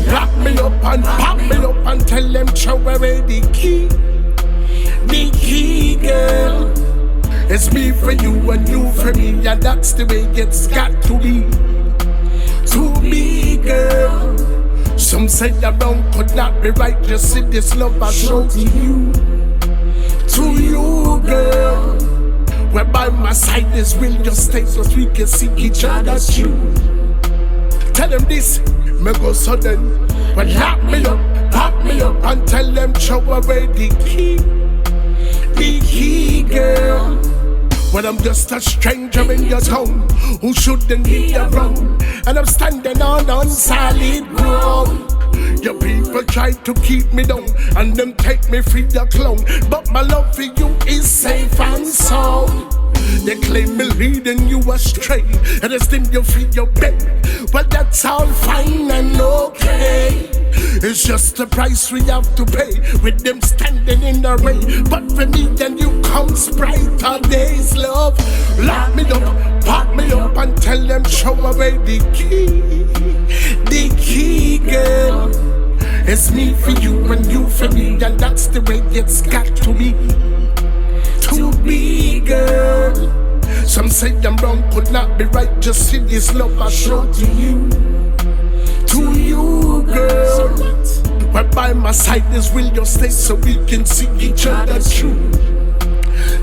Lock me up and pop me up and tell them throw away the key, girl. It's me for you and you for me, and that's the way it's got to be. To be, girl. Some say the wrong could not be right. Just see this love I show to you. To you, girl. Where by my side is will you stay so we can see each other's true. Tell them this, me go sudden. Well, lock me up, pop me up, and tell them throw away the key, girl. When I'm just a stranger in your town who shouldn't be around, and I'm standing on solid ground. Your people try to keep me down and them take me for the clown, but my love for you is safe and sound. They claim me leading you astray, and it's in you for your bed. Well, that's all fine and okay. It's just the price we have to pay with them standing in the rain. But for me and you comes brighter days, love. Lock me up, pop me up, and tell them throw away the key, girl. It's me for you and you for me, and that's the way it's got to be. To be, girl. Some say I'm wrong, could not be right. Just see this love I show to you. To you, girl. Right by my side is will you stay so we can see each other true.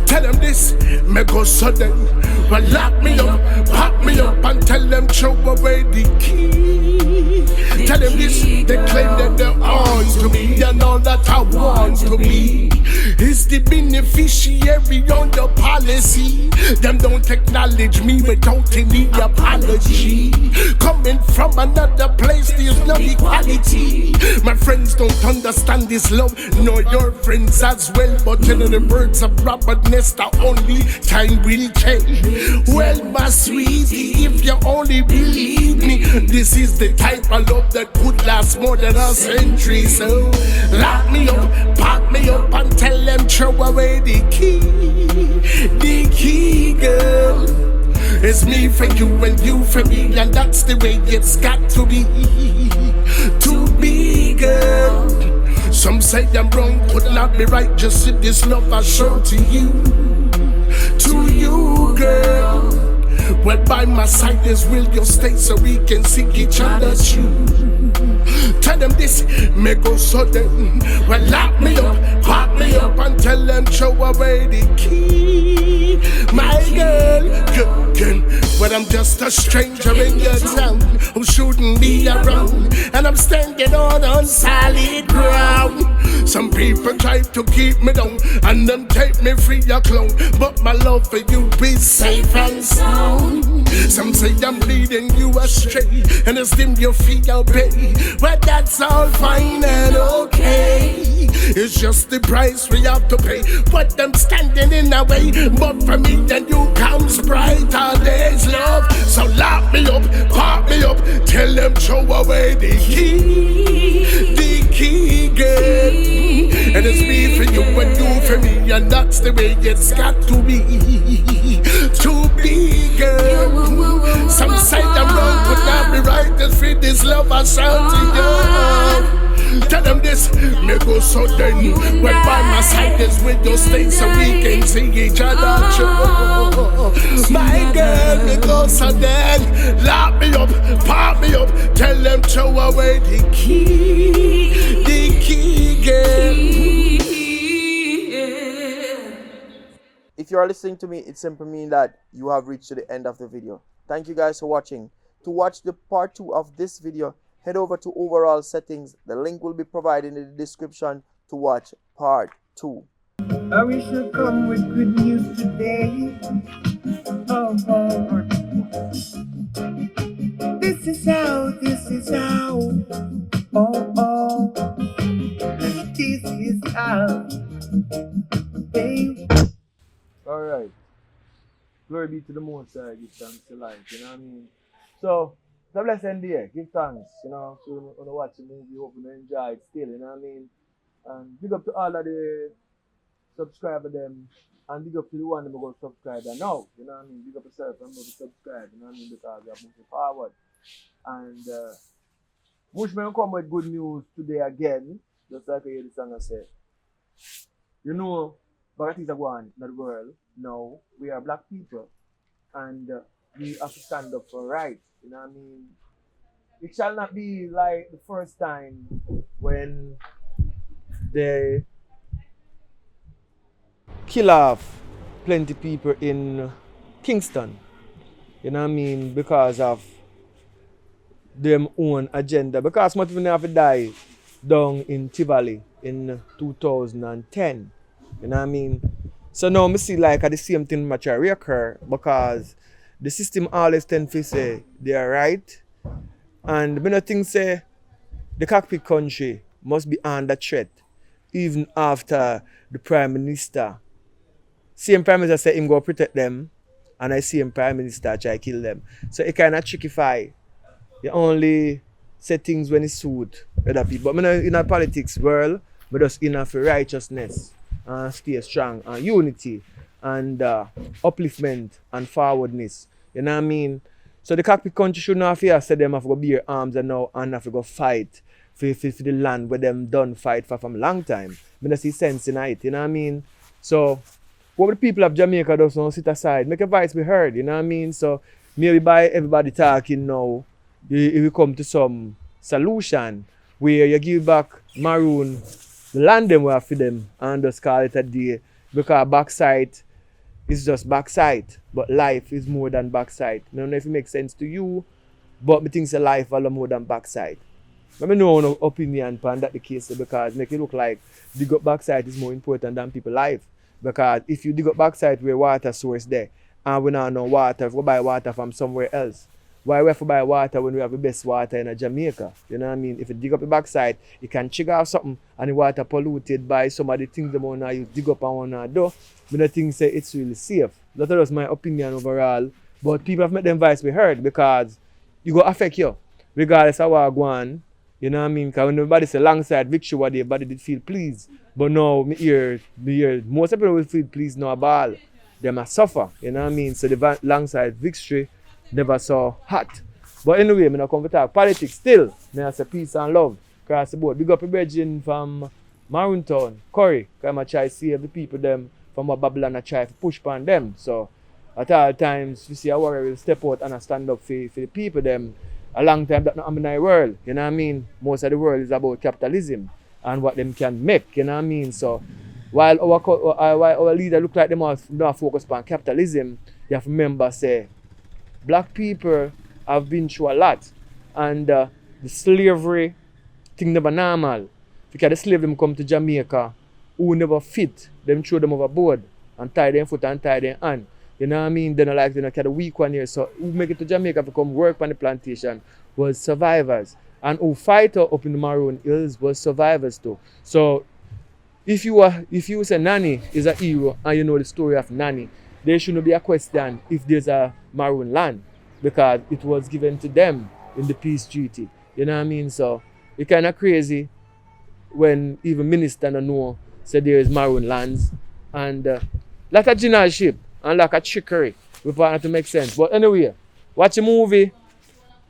Tell them this, me go sudden. Well, lock me up, pop me up, and tell them throw away the key. Tell them this, they claim that they're on to me, and all that I want to be is the beneficiary on the policy. Them don't acknowledge me without any apology. Coming from another place, there's no equality. My friends don't understand this love, nor your friends as well. But you know the birds of Robert Nesta, only time will change. Well, my sweetie, if you only believe me, this is the type of love that could last more than a century. So lock me up, pop me up, and tell them throw away the key, girl. It's me for you and you for me, and that's the way it's got to be. To be, girl. Some say I'm wrong, could not be right. Just see this love I show to you. To you, girl. Well, by my side is will you stay so we can see each other true. Tell them this, me go sudden. Well, lock me up, pop me up, and tell them throw away the key. My girl, when I'm just a stranger in your town who shouldn't be around, and I'm standing on solid ground. Some people try to keep me down and then take me free a clown, but my love for you is safe and sound. Some say I'm leading you astray, and it's them you feel pay. Well, that's all fine and okay. It's just the price we have to pay. But them standing in the way. But for me and you comes brighter days, love. So lock me up, park me up, tell them throw away the key, girl. And it's me for you and you for me, and that's the way it's got to be, girl. Some say I'm wrong, but not be right. Just for this love I shout to you. Tell them this, me go so then. When by my side is with your stay so we can see each other. My girl, me go so then. Lock me up, park me up, tell them throw away the key, girl. If you are listening to me, it simply means that you have reached to the end of the video. Thank you guys for watching. To watch the part 2 of this video, head over to overall settings. The link will be provided in the description to watch part 2. I wish you'd come with good news today. Oh, oh. This is how. Oh, oh. This is how. Babe. Alright. Glory be to the Most High. Give thanks to life. You know what I mean? So, the blessed day. Give thanks. You know, so when you watch the movie, hope you enjoy it still. You know what I mean? And big up to all of the subscribers them. And big up to the one that go subscribe now. You know what I mean? Big up yourself and maybe subscribe. You know what I mean? Because we are moving forward. And Bushman come with good news today again. Just like I hear the song I say. You know, but things are going in the world now. We are black people. And we have to stand up for rights. You know what I mean? It shall not be like the first time when they kill off plenty people in Kingston. You know what I mean? Because of them own agenda. Because much people have to die down in Tivoli in 2010. You know what I mean? So now I see like the same thing much reoccur because the system always tend to say they are right. And I don't think say the cockpit country must be under threat even after the Prime Minister. Same Prime Minister say him go protect them and I see him Prime Minister try to kill them. So it kind of trickify. You only say things when it suit other people. But in a politics world, I just in for righteousness and stay strong and unity and upliftment and forwardness. You know what I mean? So the cockpit country should not fear say them have to go bear arms and now and have to go fight for the land where them done fight for from a long time. I don't see sense in it, you know what I mean? So what the people of Jamaica just don't sit aside, make a voice be heard, you know what I mean? So maybe by everybody talking now, it will come to some solution where you give back Maroon the land them were for them and just call it a day because backside is just backside, but life is more than backside. I don't know if it makes sense to you, but I think life is more than backside. I don't know no opinion on that the case because make it look like dig up backside is more important than people's life. Because if you dig up backside where water source there and we don't know water, if we buy water from somewhere else, why we have to buy water when we have the best water in Jamaica? You know what I mean? If you dig up the backside, it can trigger off something and the water polluted by some of the things that want to dig up and want to do. But I think say it's really safe. That was my opinion overall. But people have made them voice be heard because it will affect you. Regardless of what go on. You know what I mean? Because when everybody say alongside victory what everybody did feel pleased. But now me hear most people will feel pleased now about all. They must suffer. You know what I mean? So the alongside victory never saw hot. But anyway, I'm not come to talk politics still. I say peace and love across the board. Big up a bridging from Maroon Town, Curry. Because I try to save the people them from what Babylon I try to push upon them. So at all times, we see a warrior will step out and stand up for the people them. A long time that not happen in the world. You know what I mean? Most of the world is about capitalism and what them can make. You know what I mean? So while our leader look like them all not focused on capitalism, you have to remember say black people have been through a lot, and the slavery thing never normal. Because the slave them come to Jamaica, who never fit, them throw them overboard and tie them foot and tie them hand. You know what I mean? Then I like, kind of weak one here. So who make it to Jamaica to come work on the plantation was survivors. And who fight up in the Maroon Hills was survivors too. So if you say Nanny is a hero and you know the story of Nanny, there shouldn't be a question if there's a Maroon land because it was given to them in the peace treaty. You know what I mean? So it's kind of crazy when even minister don't know say there is Maroon lands and lot of generalship and like a trickery. We want it to make sense. But anyway, watch a movie.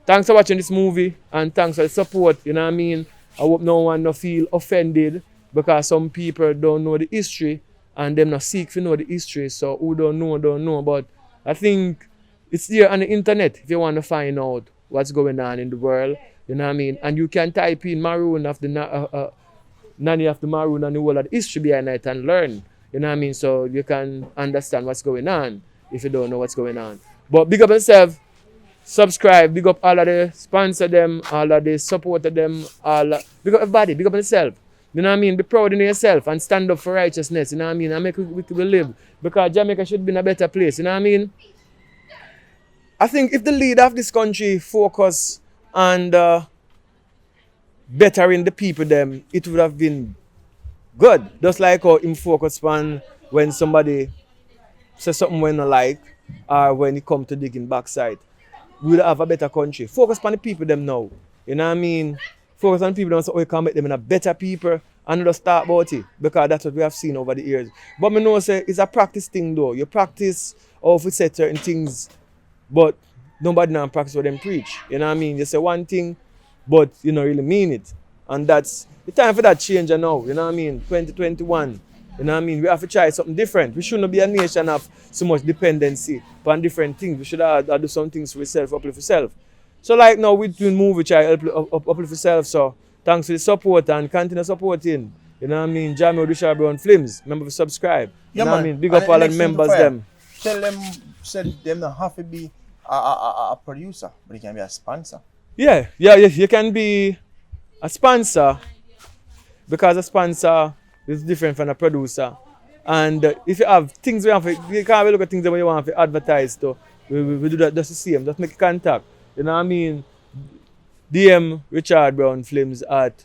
Thanks for watching this movie and thanks for the support. You know what I mean? I hope no one no feel offended because some people don't know the history and them not seek to know the history. So who don't know. But I think it's there on the internet if you want to find out what's going on in the world. You know what I mean? And you can type in Maroon of the Nanny of the Maroon and the whole of the history behind it and learn. You know what I mean? So you can understand what's going on if you don't know what's going on. But big up yourself. Subscribe, big up all of the sponsor them, all of the supporter them, big up everybody, big up yourself. You know what I mean? Be proud in yourself and stand up for righteousness, you know what I mean? And make we live. Because Jamaica should be in a better place, you know what I mean? I think if the leader of this country focus on bettering the people them, it would have been good. Just like how him focus on when somebody says something when I like or when it come to digging backside. We would have a better country. Focus on the people them now. You know what I mean? Focus on the people them so we can make them in a better people and just start about it. Because that's what we have seen over the years. But me know say it's a practice thing though. You practice how to say certain things, but nobody now practice what them preach. You know what I mean? You say one thing, but you don't really mean it. And that's the time for that change now. You know what I mean? 2021. You know what I mean? We have to try something different. We shouldn't be a nation of so much dependency on different things. We should have do some things for yourself, uplift yourself. So like now we're doing movie, try uplift yourself. So thanks for the support and continue supporting. You know what I mean? Jamie Richard Brown Films. Remember to subscribe. You know what I mean? Big up all the members them. Tell them, said them not have to be a producer, but you can be a sponsor. Yeah, you can be a sponsor because a sponsor is different from a producer. And if you have things you can't look at things that you want to advertise to. We do that just the same, just make contact. You know what I mean? DM Richard Brown Films at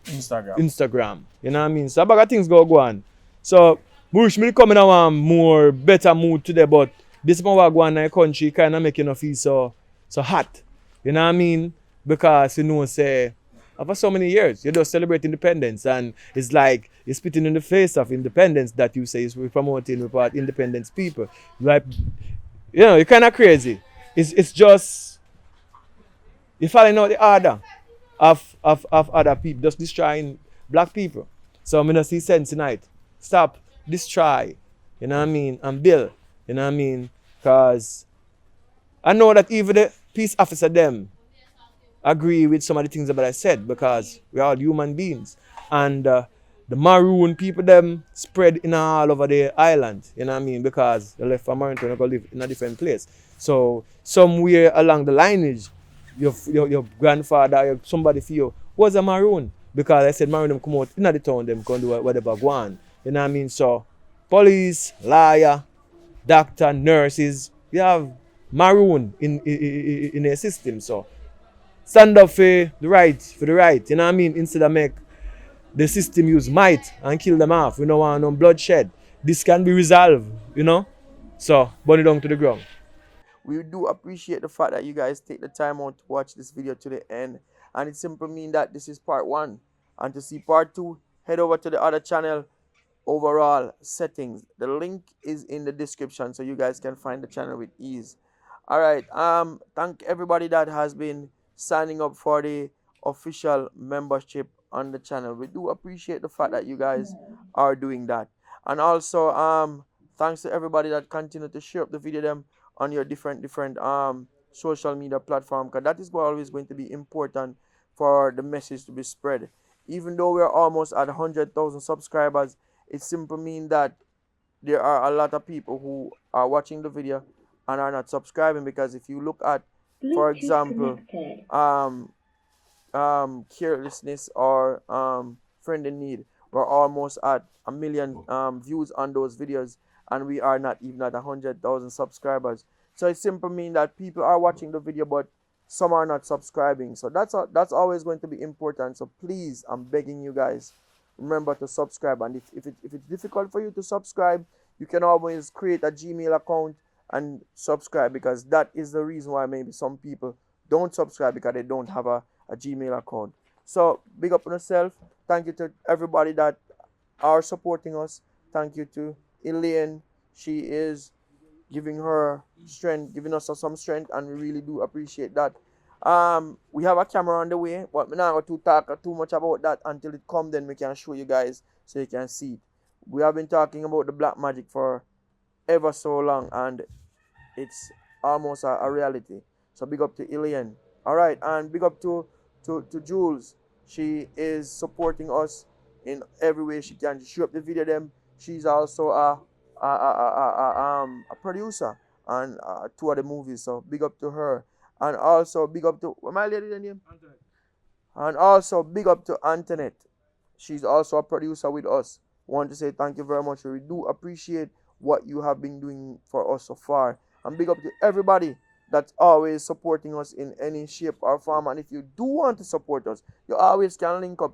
Instagram. You know what I mean? So about things go on. So wish me come in a more better mood today, but this one go on in the country kinda make you feel so hot. You know what I mean? Because you know say after so many years, you just celebrate independence, and it's like you're spitting in the face of independence that you say is we're promoting about independence people. Like, you know, you're kind of crazy. It's just you're following out the order of other people, just destroying black people. So I'm gonna see sense tonight. Stop, destroy, you know what I mean, and build, you know what I mean, because I know that even the peace officer them agree with some of the things that I said because we're all human beings. And the Maroon people them spread in all over the island, you know what I mean, because they left from Parental and go live in a different place. So somewhere along the lineage, your grandfather, somebody for you was a Maroon. Because I said Maroon them come out in the town, them can do whatever go on. You know what I mean? So police, lawyer, doctor, nurses, you have Maroon in their system. So stand up for the right, you know what I mean? Instead of make the system use might and kill them off. We don't want no bloodshed. This can be resolved, you know? So, burn it down to the ground. We do appreciate the fact that you guys take the time out to watch this video to the end. And it simply means that this is part 1. And to see part 2, head over to the other channel, Overall Settings. The link is in the description so you guys can find the channel with ease. Alright, thank everybody that has been signing up for the official membership on the channel. We do appreciate the fact that you guys are doing that. And also thanks to everybody that continue to share up the video them on your different social media platform, because that is always going to be important for the message to be spread. Even though we're almost at 100,000 subscribers, it simply means that there are a lot of people who are watching the video and are not subscribing, because if you look at, for example, carelessness or friend in need, we're almost at 1 million views on those videos, and we are not even at 100,000 subscribers. So it simply means that people are watching the video, but some are not subscribing. So that's always going to be important. So please, I'm begging you guys, remember to subscribe. And if it's difficult for you to subscribe, you can always create a Gmail account and subscribe, because that is the reason why maybe some people don't subscribe, because they don't have a Gmail account. So big up on yourself. Thank you to everybody that are supporting us. Thank you to Elaine. She is giving her strength, giving us some strength, and we really do appreciate that. We have a camera on the way, but we're not going to talk too much about that until it comes. Then we can show you guys so you can see it. We have been talking about the black magic for ever so long, and it's almost a reality. So big up to Ilian. All right, and big up to Jules. She is supporting us in every way she can. She shoot up the video them. She's also a producer on two of the movies. So big up to her. And also big up to, what my lady name? Antoinette. And also big up to Antoinette. She's also a producer with us. Want to say thank you very much. We do appreciate what you have been doing for us so far. And big up to everybody that's always supporting us in any shape or form. And if you do want to support us, you always can link up,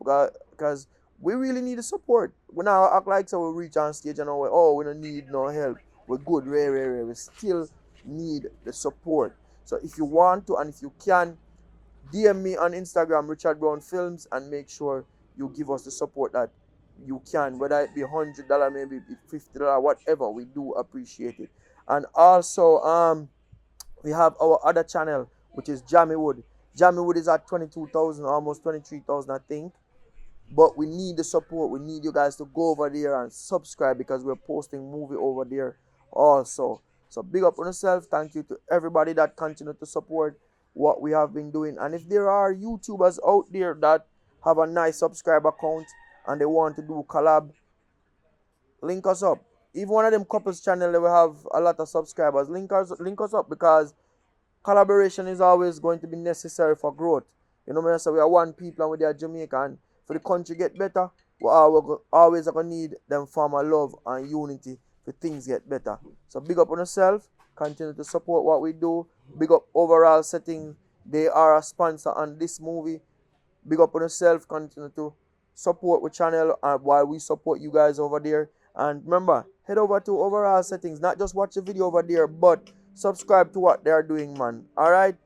because we really need the support. We now act like so we reach on stage and we don't need no help. We're good, rare. We still need the support. So if you want to and if you can, DM me on Instagram, Richard Brown Films, and make sure you give us the support that you can, whether it be $100, maybe $50, whatever. We do appreciate it. And also, we have our other channel, which is Jamiewood. Jamiewood is at 22,000, almost 23,000, I think. But we need the support. We need you guys to go over there and subscribe, because we're posting movie over there also. So big up on yourself. Thank you to everybody that continue to support what we have been doing. And if there are YouTubers out there that have a nice subscriber count and they want to do collab, link us up. Even one of them couples channel, they will have a lot of subscribers. Link us up, because collaboration is always going to be necessary for growth. You know what I mean? So we are one people and we are Jamaican. For the country get better, we always are going to need them form of love and unity for things get better. So big up on yourself. Continue to support what we do. Big up Overall Setting. They are a sponsor on this movie. Big up on yourself. Continue to support the channel while we support you guys over there. And remember, head over to Overall Settings. Not just watch the video over there, but subscribe to what they're doing, man. Alright?